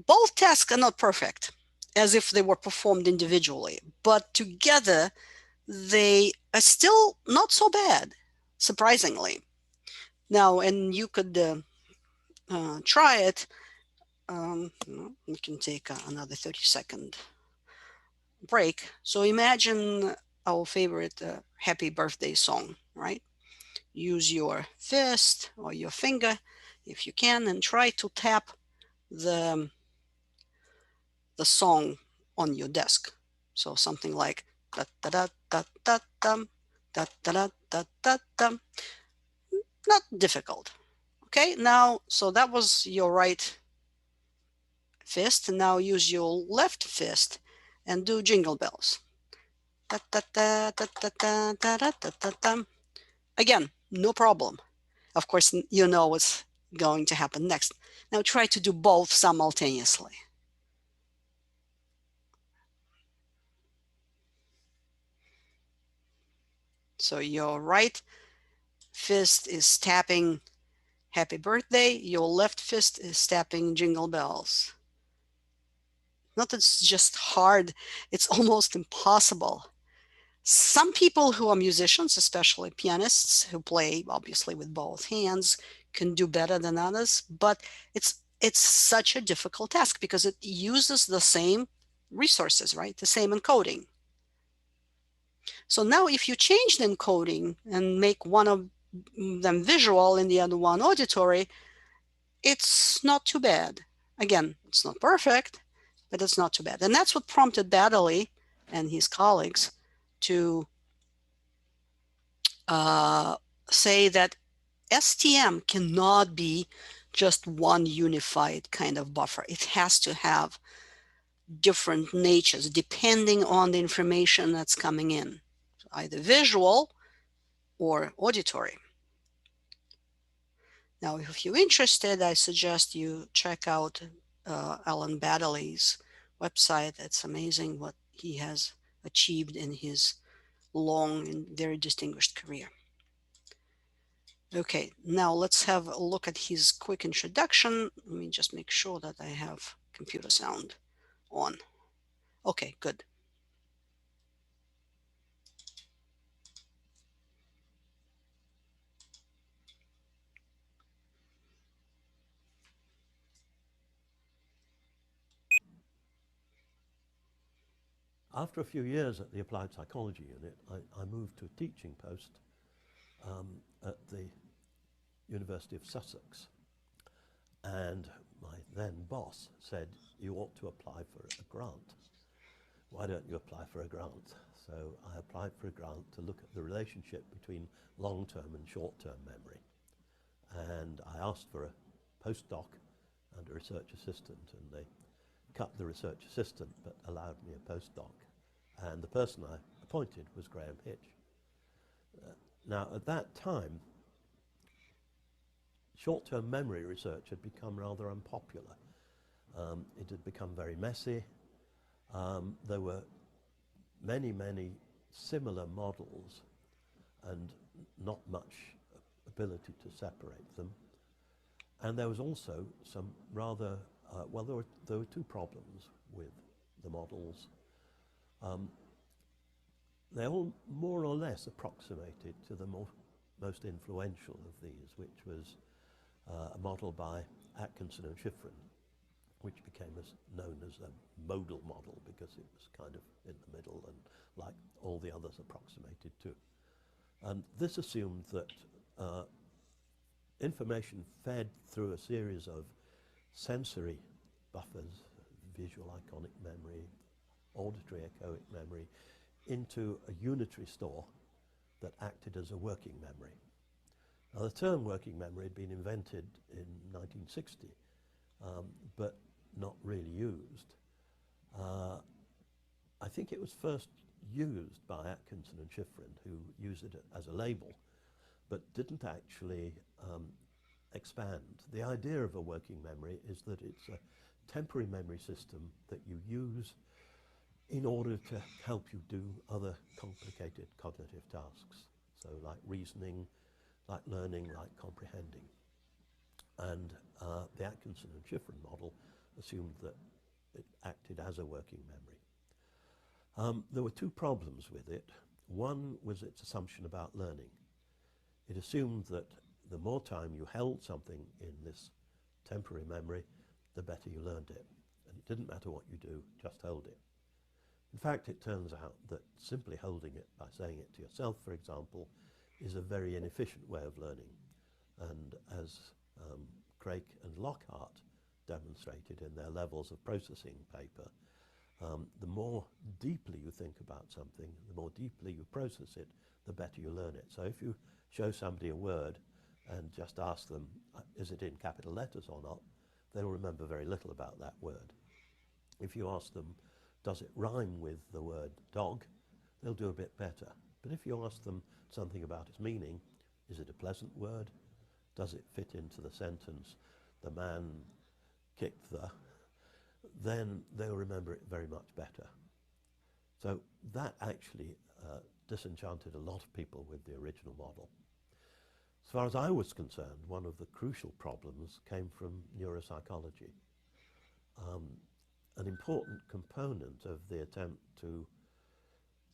A: both tasks are not perfect, as if they were performed individually, but together they are still not so bad, surprisingly. Now, and you could try it. We can take another 30-second break. So imagine our favorite happy birthday song, right? Use your fist or your finger if you can and try to tap the the song on your desk. So something like da da da da da dum, da da da da da dum. Not difficult. Okay, now so that was your right fist. Now use your left fist and do jingle bells. Da da da da da da da da da da dum. Again, no problem. Of course, you know what's going to happen next. Now try to do both simultaneously. So your right fist is tapping happy birthday, your left fist is tapping jingle bells. Not that it's just hard, it's almost impossible. Some people who are musicians, especially pianists who play obviously with both hands, can do better than others, but it's such a difficult task because it uses the same resources, right? The same encoding. So now if you change the encoding and make one of them visual and the other one auditory, it's not too bad. Again, it's not perfect, but it's not too bad. And that's what prompted Baddeley and his colleagues to uh, say that STM cannot be just one unified kind of buffer. It has to have different natures depending on the information that's coming in, either visual or auditory. Now, if you're interested, I suggest you check out Alan Baddeley's website. It's amazing what he has achieved in his long and very distinguished career. Okay, now let's have a look at his quick introduction. Let me just make sure that I have computer sound on. Okay, good.
C: After a few years at the Applied Psychology Unit, I moved to a teaching post at the University of Sussex. And my then boss said, you ought to apply for a grant. Why don't you apply for a grant? So I applied for a grant to look at the relationship between long-term and short-term memory. And I asked for a postdoc and a research assistant, and they cut the research assistant but allowed me a postdoc. And the person I appointed was Graham Hitch. Now, at that time, short-term memory research had become rather unpopular. It had become very messy. There were many, many similar models and not much ability to separate them. And there was also some rather, well, there were two problems with the models. Um, they all more or less approximated to the most influential of these, which was a model by Atkinson and Schifrin, which became known as a modal model because it was kind of in the middle and like all the others approximated to. And this assumed that information fed through a series of sensory buffers, visual iconic memory, auditory echoic memory, into a unitary store that acted as a working memory. Now, the term working memory had been invented in 1960, but not really used. I think it was first used by Atkinson and Schifrin, who used it as a label, but didn't actually expand. The idea of a working memory is that it's a temporary memory system that you use in order to help you do other complicated cognitive tasks. So like reasoning, like learning, like comprehending. And the Atkinson and Schifrin model assumed that it acted as a working memory. There were two problems with it. One was its assumption about learning. It assumed that the more time you held something in this temporary memory, the better you learned it. And it didn't matter what you do, just hold it. In fact, it turns out that simply holding it by saying it to yourself, for example, is a very inefficient way of learning. And as Craik and Lockhart demonstrated in their levels of processing paper, the more deeply you think about something, the more deeply you process it, the better you learn it. So if you show somebody a word and just ask them, is it in capital letters or not, they'll remember very little about that word. If you ask them, does it rhyme with the word dog, they'll do a bit better. But if you ask them something about its meaning, is it a pleasant word? Does it fit into the sentence, the man kicked the, then they'll remember it very much better. So that actually disenchanted a lot of people with the original model. As far as I was concerned, one of the crucial problems came from neuropsychology. An important component of the attempt to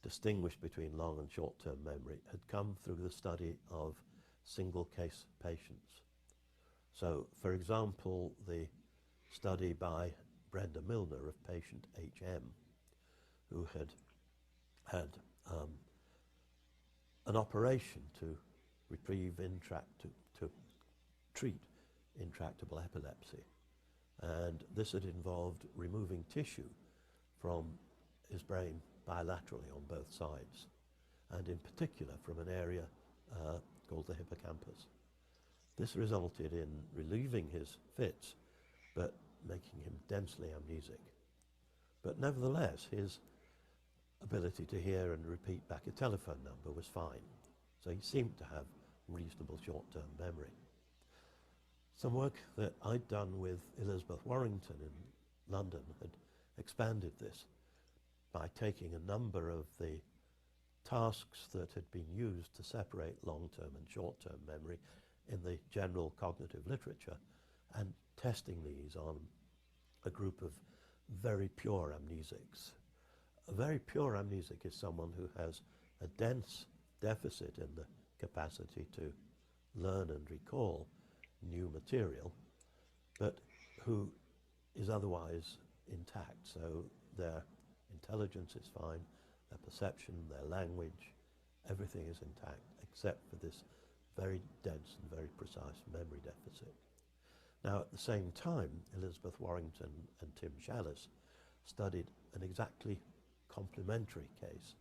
C: distinguish between long and short-term memory had come through the study of single-case patients. So, for example, the study by Brenda Milner of patient HM, who had had an operation to to treat intractable epilepsy. And this had involved removing tissue from his brain bilaterally on both sides, and in particular from an area called the hippocampus. This resulted in relieving his fits, but making him densely amnesic. But nevertheless, his ability to hear and repeat back a telephone number was fine. So he seemed to have reasonable short-term memory. Some work that I'd done with Elizabeth Warrington in London had expanded this by taking a number of the tasks that had been used to separate long-term and short-term memory in the general cognitive literature and testing these on a group of very pure amnesics. A very pure amnesic is someone who has a dense deficit in the capacity to learn and recall new material, but who is otherwise intact. So their intelligence is fine, their perception, their language, everything is intact except for this very dense and very precise memory deficit. Now, at the same time, Elizabeth Warrington and Tim Shallis studied an exactly complementary case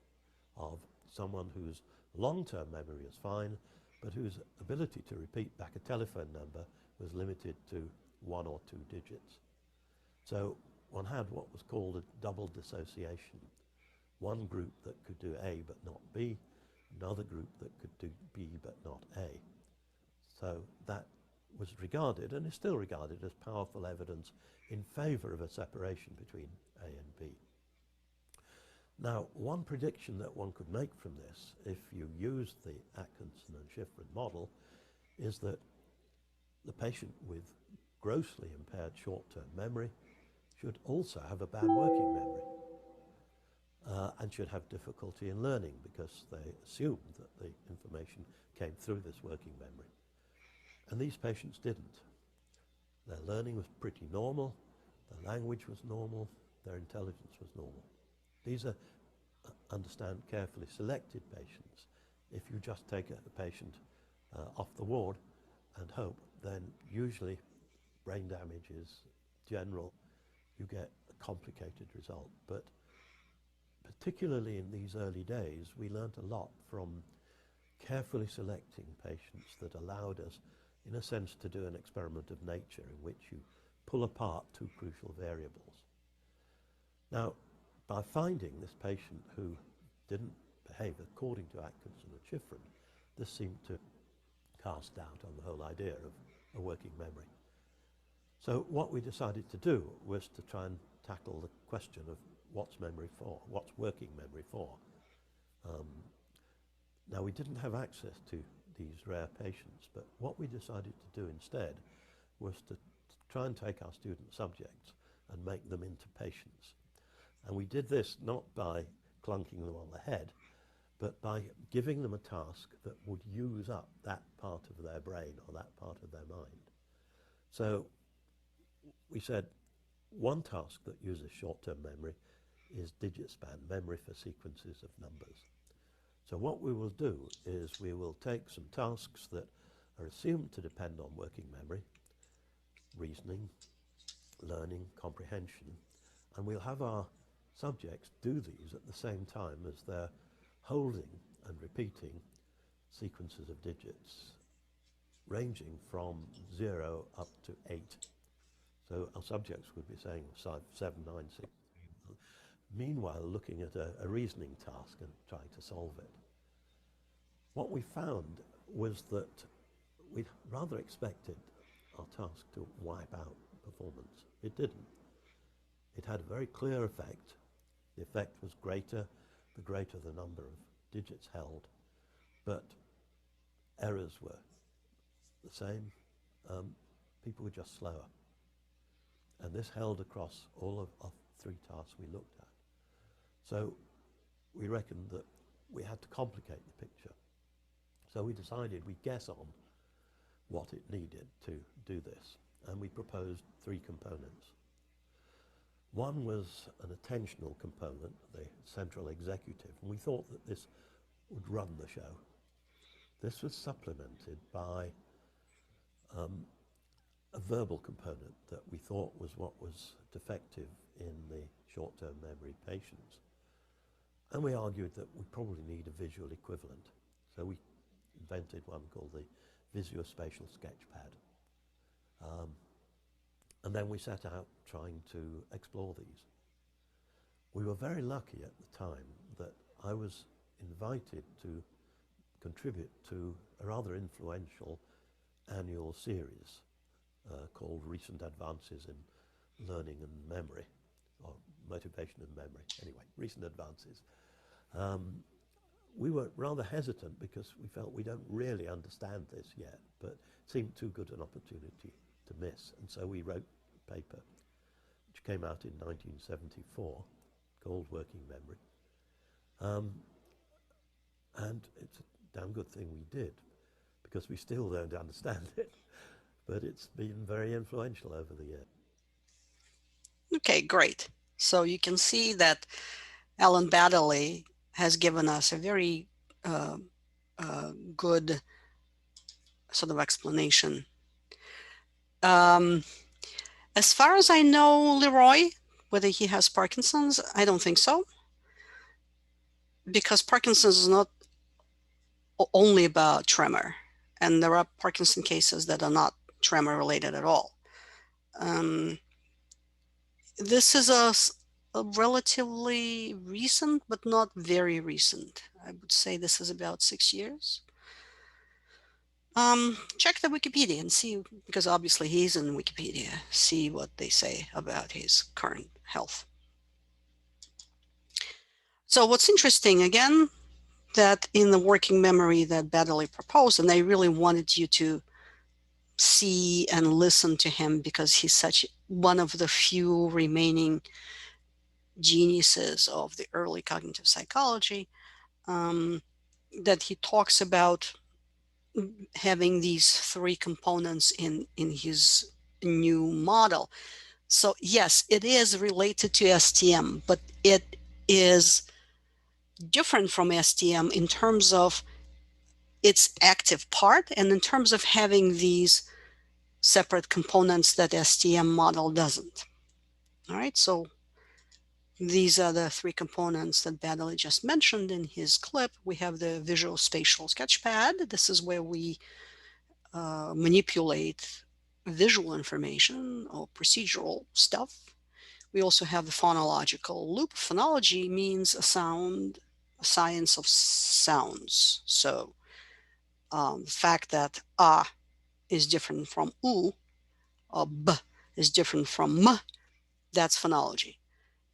C: of someone whose long-term memory was fine, but whose ability to repeat back a telephone number was limited to 1 or 2 digits. So one had what was called a double dissociation. One group that could do A but not B, another group that could do B but not A. So that was regarded, and is still regarded, as powerful evidence in favour of a separation between A and B. Now, one prediction that one could make from this, if you use the Atkinson and Schifrin model, is that the patient with grossly impaired short-term memory should also have a bad working memory and should have difficulty in learning because they assumed that the information came through this working memory. And these patients didn't. Their learning was pretty normal, their language was normal, their intelligence was normal. These are, understand, carefully selected patients. If you just take a patient off the ward and hope, then usually brain damage is general, you get a complicated result. But particularly in these early days, we learned a lot from carefully selecting patients that allowed us, in a sense, to do an experiment of nature in which you pull apart two crucial variables. Now, by finding this patient who didn't behave according to Atkinson and Schifrin, this seemed to cast doubt on the whole idea of a working memory. So what we decided to do was to try and tackle the question of what's memory for, what's working memory for. Now, we didn't have access to these rare patients, but what we decided to do instead was to try and take our student subjects and make them into patients. And we did this not by clunking them on the head, but by giving them a task that would use up that part of their brain or that part of their mind. So we said one task that uses short-term memory is digit span, memory for sequences of numbers. So what we will do is we will take some tasks that are assumed to depend on working memory, reasoning, learning, comprehension, and we'll have our subjects do these at the same time as they're holding and repeating sequences of digits ranging from 0 up to 8. So our subjects would be saying 7, 9, 6. Meanwhile, looking at a reasoning task and trying to solve it. What we found was that we'd rather expected our task to wipe out performance. It didn't. It had a very clear effect. The effect was greater, the greater the number of digits held, but errors were the same. People were just slower. And this held across all of our 3 tasks we looked at. So we reckoned that we had to complicate the picture. So we decided we'd guess on what it needed to do this. And we proposed 3 components. One was an attentional component, the central executive, and we thought that this would run the show. This was supplemented by a verbal component that we thought was what was defective in the short-term memory patients. And we argued that we probably need a visual equivalent. So we invented one called the visuospatial sketchpad. And then we set out trying to explore these. We were very lucky at the time that I was invited to contribute to a rather influential annual series called Recent Advances in Learning and Memory, or Motivation and Memory. Anyway, Recent Advances. We were rather hesitant because we felt we don't really understand this yet, but it seemed too good an opportunity to miss. And so we wrote a paper, which came out in 1974, called Working Memory. And it's a damn good thing we did, because we still don't understand it, but it's been very influential over the years.
A: Okay, great. So you can see that Alan Baddeley has given us a very good sort of explanation. As far as I know, Leroy, whether he has Parkinson's, I don't think so, because Parkinson's is not only about tremor, and there are Parkinson cases that are not tremor related at all. This is a relatively recent, but not very recent. I would say this is about 6 years. Check the Wikipedia and see, because obviously he's in Wikipedia, see what they say about his current health. So what's interesting, again, that in the working memory that Baddeley proposed, and they really wanted you to see and listen to him because he's such one of the few remaining geniuses of the early cognitive psychology, um, that he talks about having these three components in his new model. So yes, it is related to STM, but it is different from STM in terms of its active part and in terms of having these separate components that STM model doesn't. All right, so these are the three components that Baddeley just mentioned in his clip. We have the visual spatial sketchpad. This is where we manipulate visual information or procedural stuff. We also have the phonological loop. Phonology means a science of sounds. So the fact that is different from u, or b is different from m, that's phonology.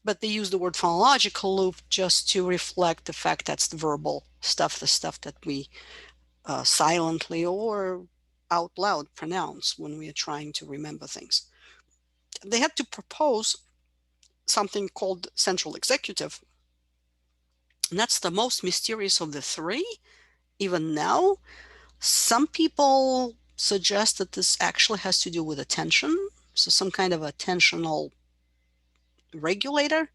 A: But they use the word phonological loop just to reflect the fact that's the verbal stuff, the stuff that we silently or out loud pronounce when we are trying to remember things. They had to propose something called central executive, and that's the most mysterious of the three. Even now, some people suggest that this actually has to do with attention, so some kind of attentional regulator.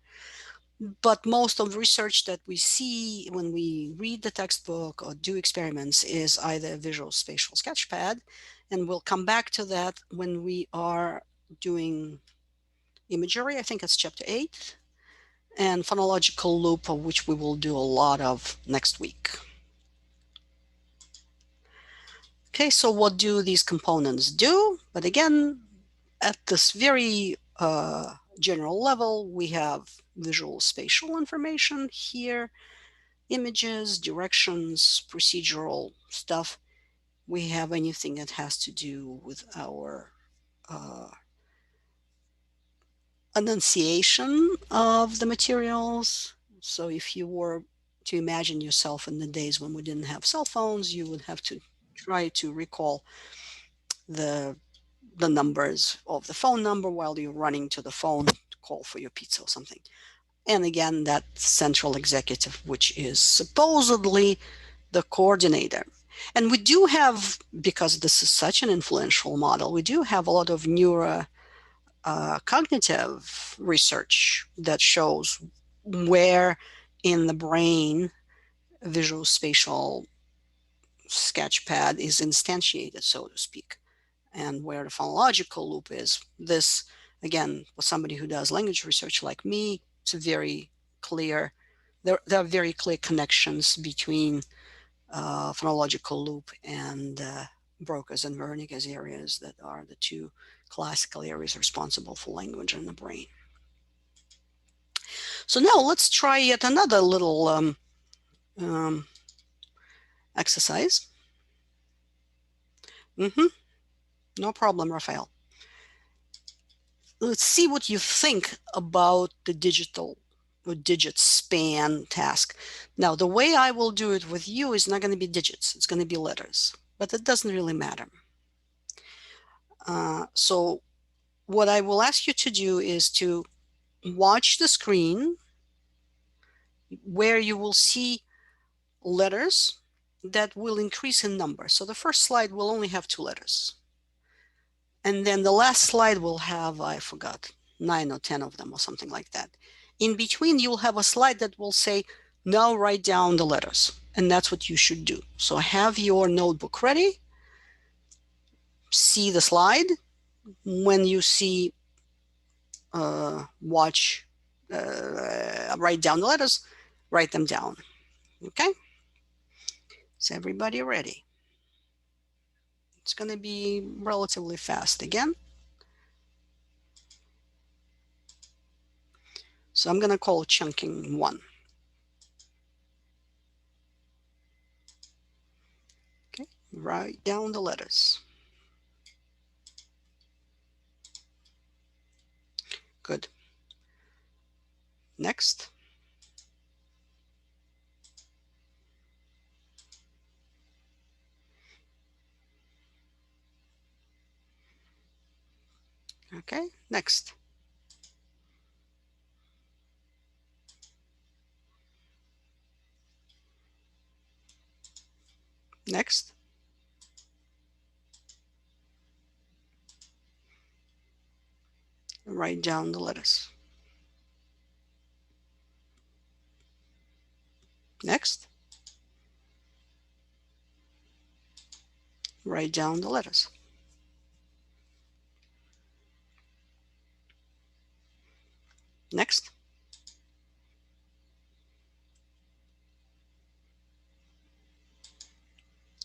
A: But most of the research that we see when we read the textbook or do experiments is either a visual spatial sketchpad, and we'll come back to that when we are doing imagery. I think it's chapter 8, and phonological loop, of which we will do a lot of next week. Okay, so what do these components do? But again, at this very general level, we have visual spatial information here, images, directions, procedural stuff. We have anything that has to do with our uh, enunciation of the materials. So if you were to imagine yourself in the days when we didn't have cell phones, you would have to try to recall the the numbers of the phone number while you're running to the phone to call for your pizza or something. And again, that central executive, which is supposedly the coordinator. And we do have, because this is such an influential model, we do have a lot of neuro cognitive research that shows where in the brain visual spatial sketchpad is instantiated, so to speak, and where the phonological loop is. This, again, for somebody who does language research like me, it's a very clear, there are very clear connections between phonological loop and Broca's and Wernicke's areas that are the two classical areas responsible for language in the brain. So now let's try yet another little um, exercise. No problem, Raphael. Let's see what you think about the digital or digit span task. Now, the way I will do it with you is not going to be digits, it's going to be letters, but it doesn't really matter. So what I will ask you to do is to watch the screen where you will see letters that will increase in number. So the first slide will only have 2 letters. And then the last slide will have, I forgot, 9 or 10 of them or something like that. In between, you'll have a slide that will say, now write down the letters. And that's what you should do. So have your notebook ready. See the slide. When you see watch, write down the letters, write them down. Okay? Is everybody ready? It's going to be relatively fast again. So I'm going to call chunking 1. Okay, write down the letters. Good. Next. Okay, next. Next. Write down the letters. Next. Write down the letters. Next.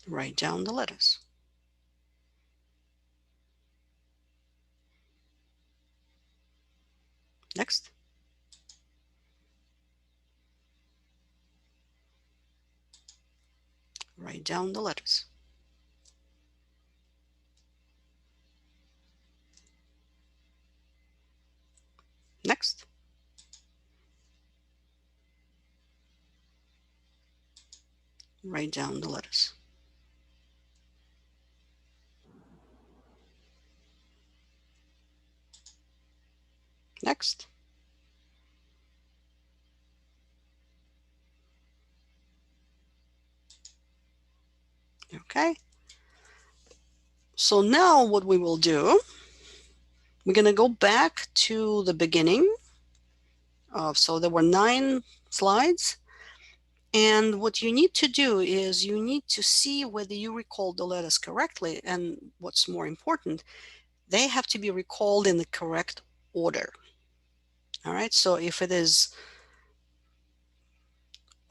A: Write down the letters. Next. Write down the letters. Next. Write down the letters. Next. Okay. So now what we will do, we're going to go back to the beginning of, so there were 9 slides. And what you need to do is you need to see whether you recall the letters correctly. And what's more important, they have to be recalled in the correct order. All right. So if it is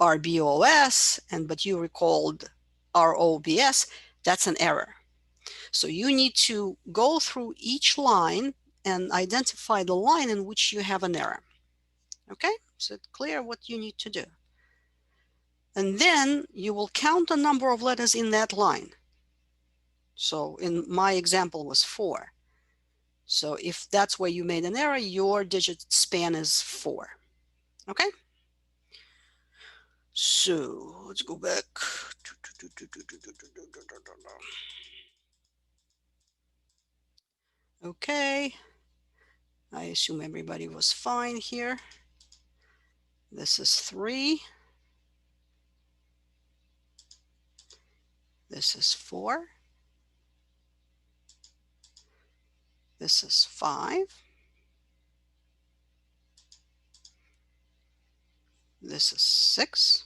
A: RBOS but you recalled ROBS, that's an error. So you need to go through each line and identify the line in which you have an error. Okay, so it's clear what you need to do. And then you will count the number of letters in that line. So in my example was 4. So if that's where you made an error, your digit span is 4. Okay, so let's go back. Okay, I assume everybody was fine here. This is 3. This is 4. This is 5. This is 6.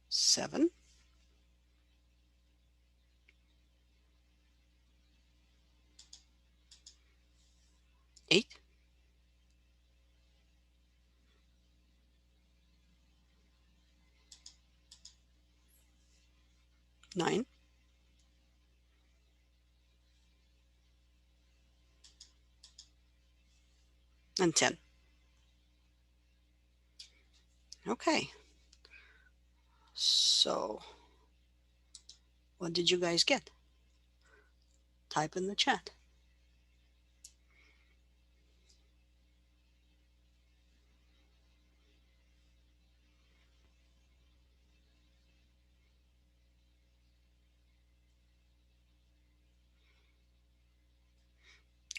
A: 7. 8. 9. And 10. Okay. So what did you guys get? Type in the chat.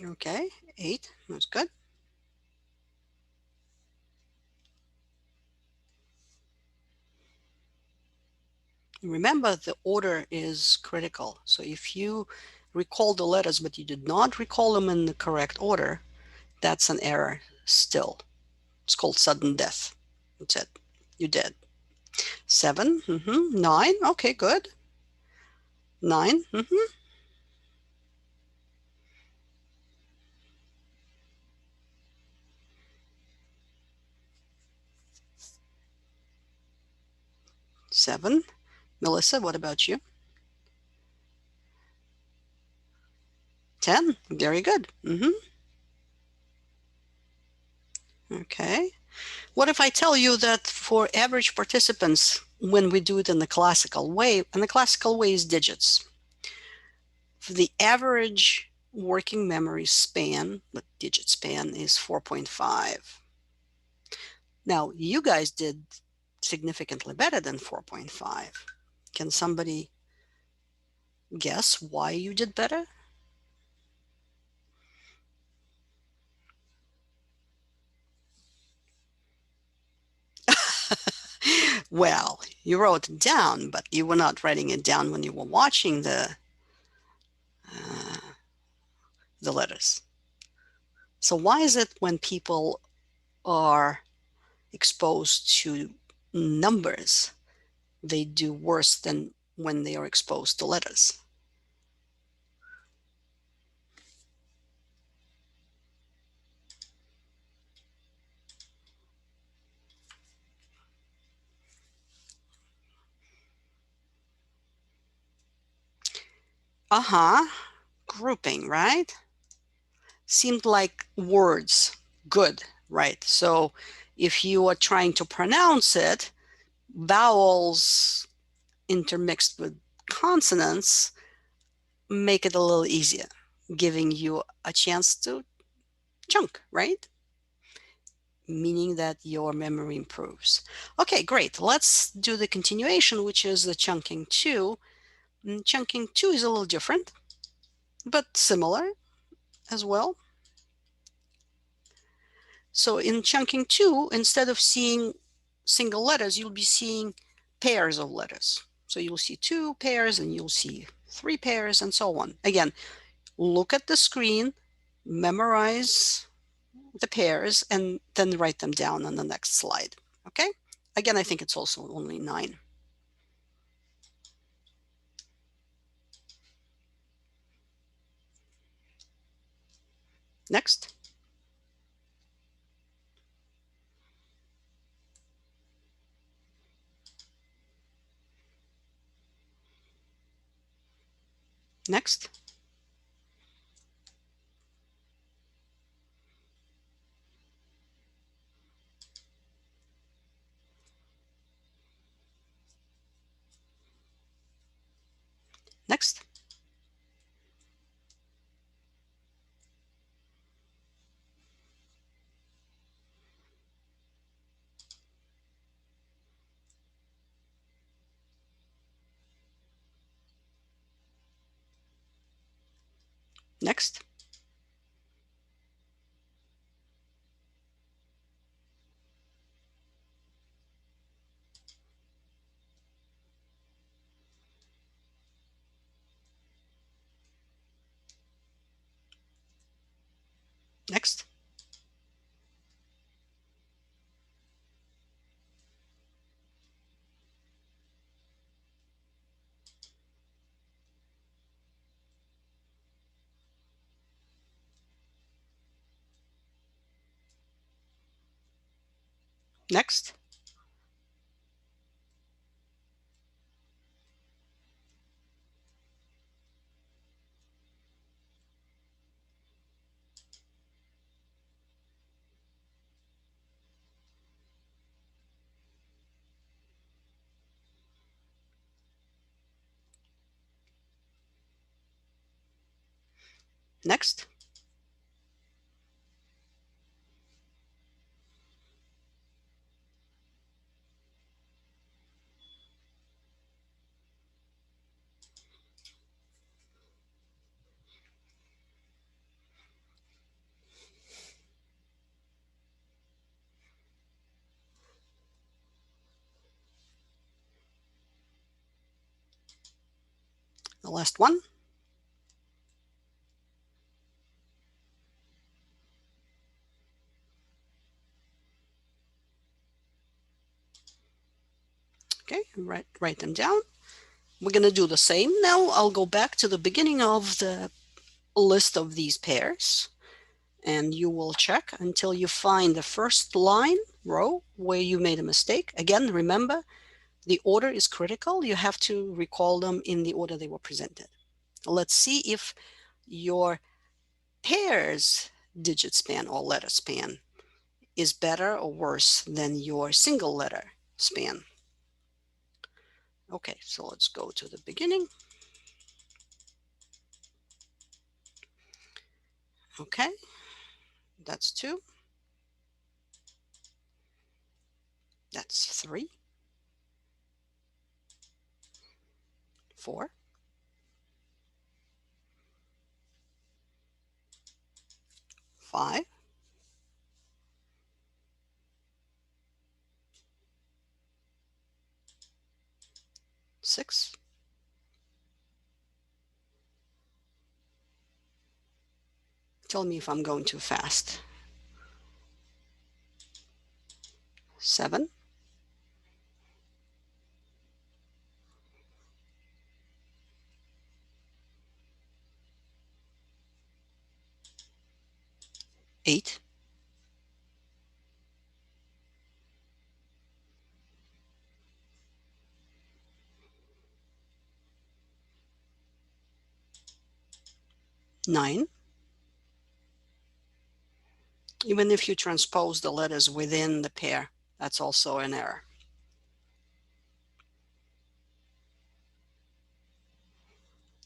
A: Okay, 8. That's good. Remember, the order is critical. So if you recall the letters but you did not recall them in the correct order, that's an error still. It's called sudden death. That's it. You're dead. 7. 9. Okay, good. 9. 7. Melissa, what about you? 10. Very good. Okay. What if I tell you that for average participants, when we do it in the classical way, and the classical way is digits, for the average working memory span, the digit span is 4.5. Now, you guys did significantly better than 4.5. Can somebody Guess why you did better? Well, you wrote it down, but you were not writing it down when you were watching the letters. So why is it when people are exposed to numbers, they do worse than when they are exposed to letters? Uh-huh. Grouping, right? Seemed like words. Good, right? So if you are trying to pronounce it, vowels intermixed with consonants make it a little easier, giving you a chance to chunk, right? Meaning that your memory improves. Okay, great. Let's do the continuation, which is the chunking 2. Chunking 2 is a little different, but similar as well. So in chunking 2, instead of seeing single letters, you'll be seeing pairs of letters. So you'll see 2 pairs and you'll see 3 pairs and so on. Again, look at the screen, memorize the pairs, and then write them down on the next slide. Okay? Again, I think it's also only 9. Next. Next. Next. Next. Next. Next. Next. The last one. Okay, write them down. We're going to do the same. Now I'll go back to the beginning of the list of these pairs, and you will check until you find the first line row where you made a mistake. Again, remember, the order is critical. You have to recall them in the order they were presented. Let's see if your pairs digit span or letter span is better or worse than your single letter span. Okay, so let's go to the beginning. Okay, that's 2. That's 3, 4, 5, 6, 'tell me if I'm going too fast, 7, 8, 9. Even if you transpose the letters within the pair, that's also an error.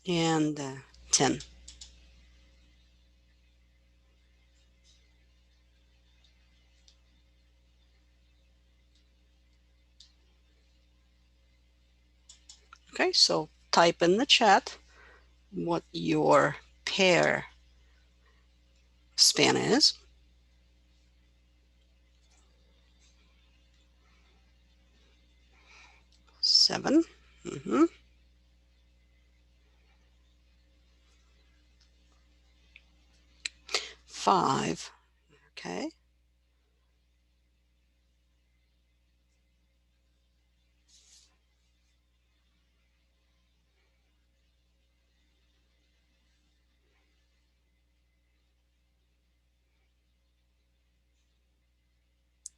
A: And 10. Okay, so type in the chat what your pair span is. 7. 5. Okay.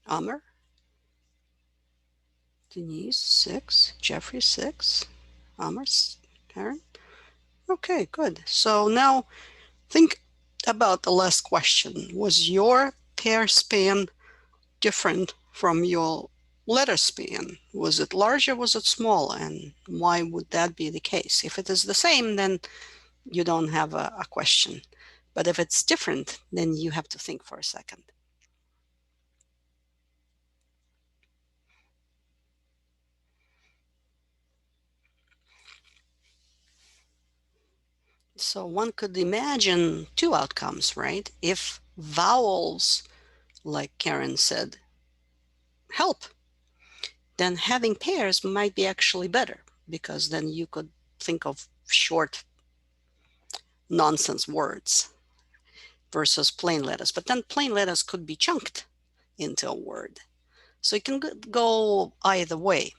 A: Amr, Denise, 6. Jeffrey, 6. Amr, Karen. Okay, good. So now think about the last question. Was your pair span different from your letter span? Was it large or was it small? And why would that be the case? If it is the same, then you don't have a question. But if it's different, then you have to think for a second. So one could imagine two outcomes, right? If vowels, like Karen said, help, then having pairs might be actually better, because then you could think of short nonsense words versus plain letters. But then plain letters could be chunked into a word. So it can go either way.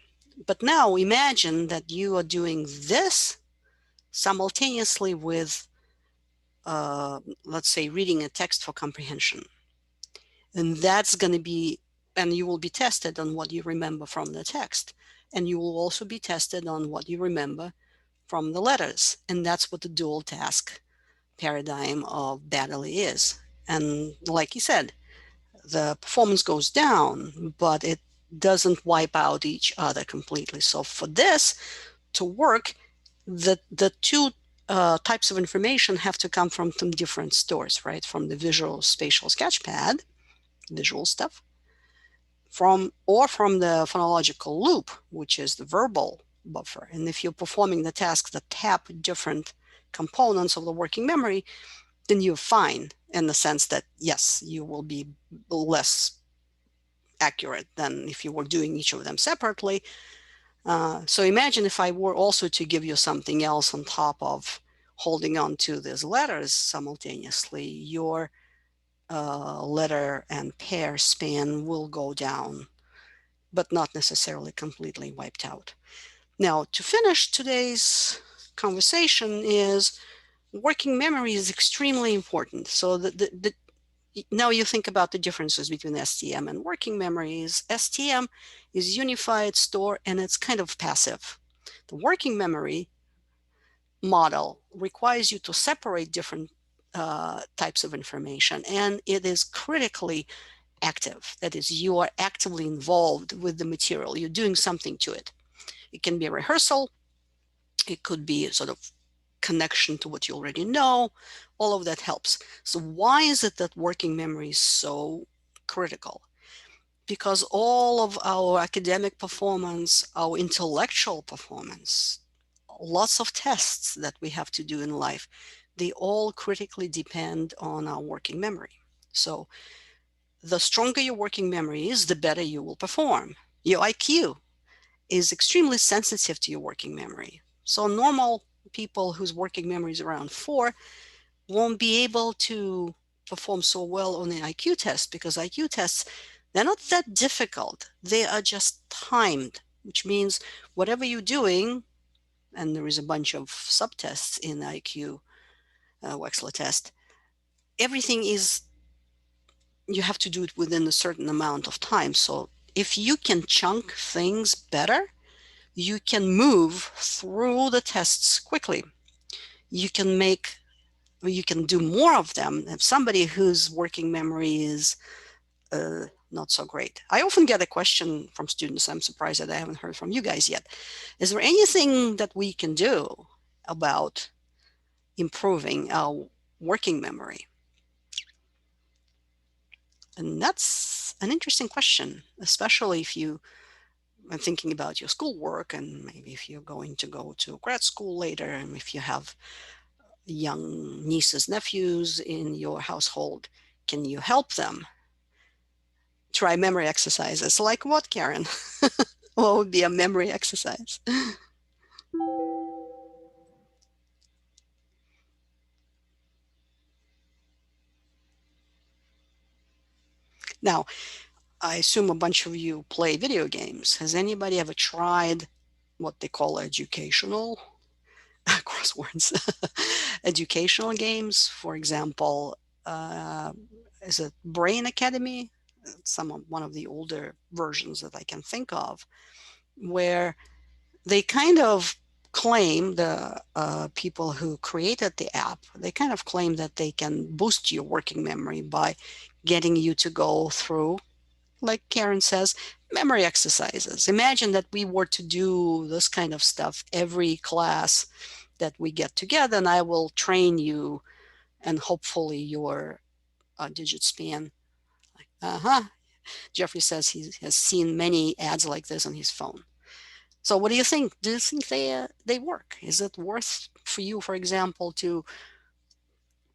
A: But now imagine that you are doing this simultaneously with, let's say, reading a text for comprehension. And that's going to be, and you will be tested on what you remember from the text. And you will also be tested on what you remember from the letters. And that's what the dual task paradigm of Baddeley is. And like you said, the performance goes down, but it doesn't wipe out each other completely. So for this to work, the two types of information have to come from some different stores, right? From the visual spatial sketchpad, visual stuff, from the phonological loop, which is the verbal buffer. And if you're performing the tasks that tap different components of the working memory, then you're fine in the sense that, yes, you will be less accurate than if you were doing each of them separately. So imagine if I were also to give you something else on top of holding on to these letters simultaneously, your letter and pair span will go down, but not necessarily completely wiped out. Now, to finish today's conversation is working memory is extremely important. So now you think about the differences between STM and working memories. STM is unified store and it's kind of passive. The working memory model requires you to separate different types of information, and it is critically active. That is, you are actively involved with the material. You're doing something to it. It can be a rehearsal. It could be a sort of connection to what you already know. All of that helps. So why is it that working memory is so critical? Because all of our academic performance, our intellectual performance, lots of tests that we have to do in life, they all critically depend on our working memory. So the stronger your working memory is, the better you will perform. Your IQ is extremely sensitive to your working memory. So normal people whose working memory is around 4 won't be able to perform so well on the IQ test, because IQ tests, they're not that difficult. They are just timed, which means whatever you're doing, and there is a bunch of subtests in the IQ Wechsler test, everything is, you have to do it within a certain amount of time. So if you can chunk things better, you can move through the tests quickly. You can make, you can do more of them. If somebody whose working memory is not so great. I often get a question from students. I'm surprised that I haven't heard from you guys yet. Is there anything that we can do about improving our working memory? And that's an interesting question, especially if you are thinking about your schoolwork, and maybe if you're going to go to grad school later, and if you have young nieces, nephews in your household, can you help them try memory exercises? Like what, Karen? What would be a memory exercise? Now, I assume a bunch of you play video games. Has anybody ever tried what they call educational crosswords? Educational games, for example, uh, is it Brain Academy? One of the older versions that I can think of, where they kind of claim, the people who created the app, they kind of claim that they can boost your working memory by getting you to go through, like Karen says, memory exercises. Imagine that we were to do this kind of stuff every class that we get together, and I will train you, and hopefully your digit span. Uh-huh. Jeffrey says he has seen many ads like this on his phone. So what do you think? Do you think they work? Is it worth for you, for example, to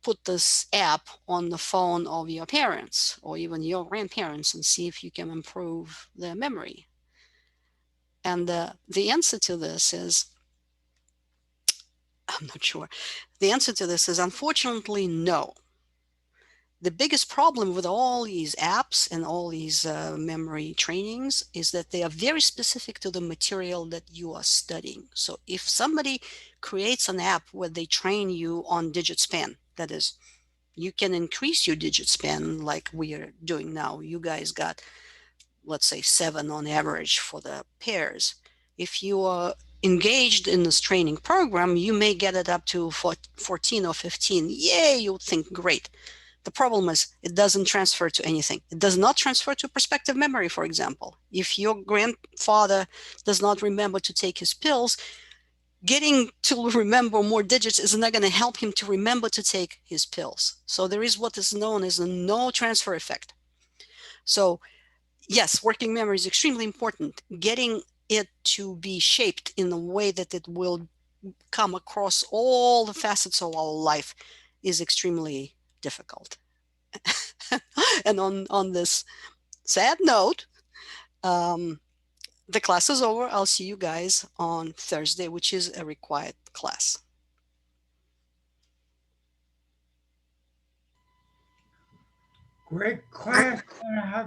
A: put this app on the phone of your parents or even your grandparents and see if you can improve their memory? And the answer to this is, I'm not sure. The answer to this is unfortunately no. The biggest problem with all these apps and all these memory trainings is that they are very specific to the material that you are studying. So if somebody creates an app where they train you on digit span, that is, you can increase your digit span like we are doing now. You guys got, let's say, 7 on average for the pairs. If you are engaged in this training program, you may get it up to 14 or 15. Yay, you'll think great. The problem is it doesn't transfer to anything. It does not transfer to perspective memory, for example. If your grandfather does not remember to take his pills, getting to remember more digits is not going to help him to remember to take his pills. So there is what is known as a no transfer effect. So yes, working memory is extremely important. Getting it to be shaped in a way that it will come across all the facets of our life is extremely difficult. And on this sad note, um, the class is over. I'll see you guys on Thursday, which is a required class.
D: Great class. Gonna have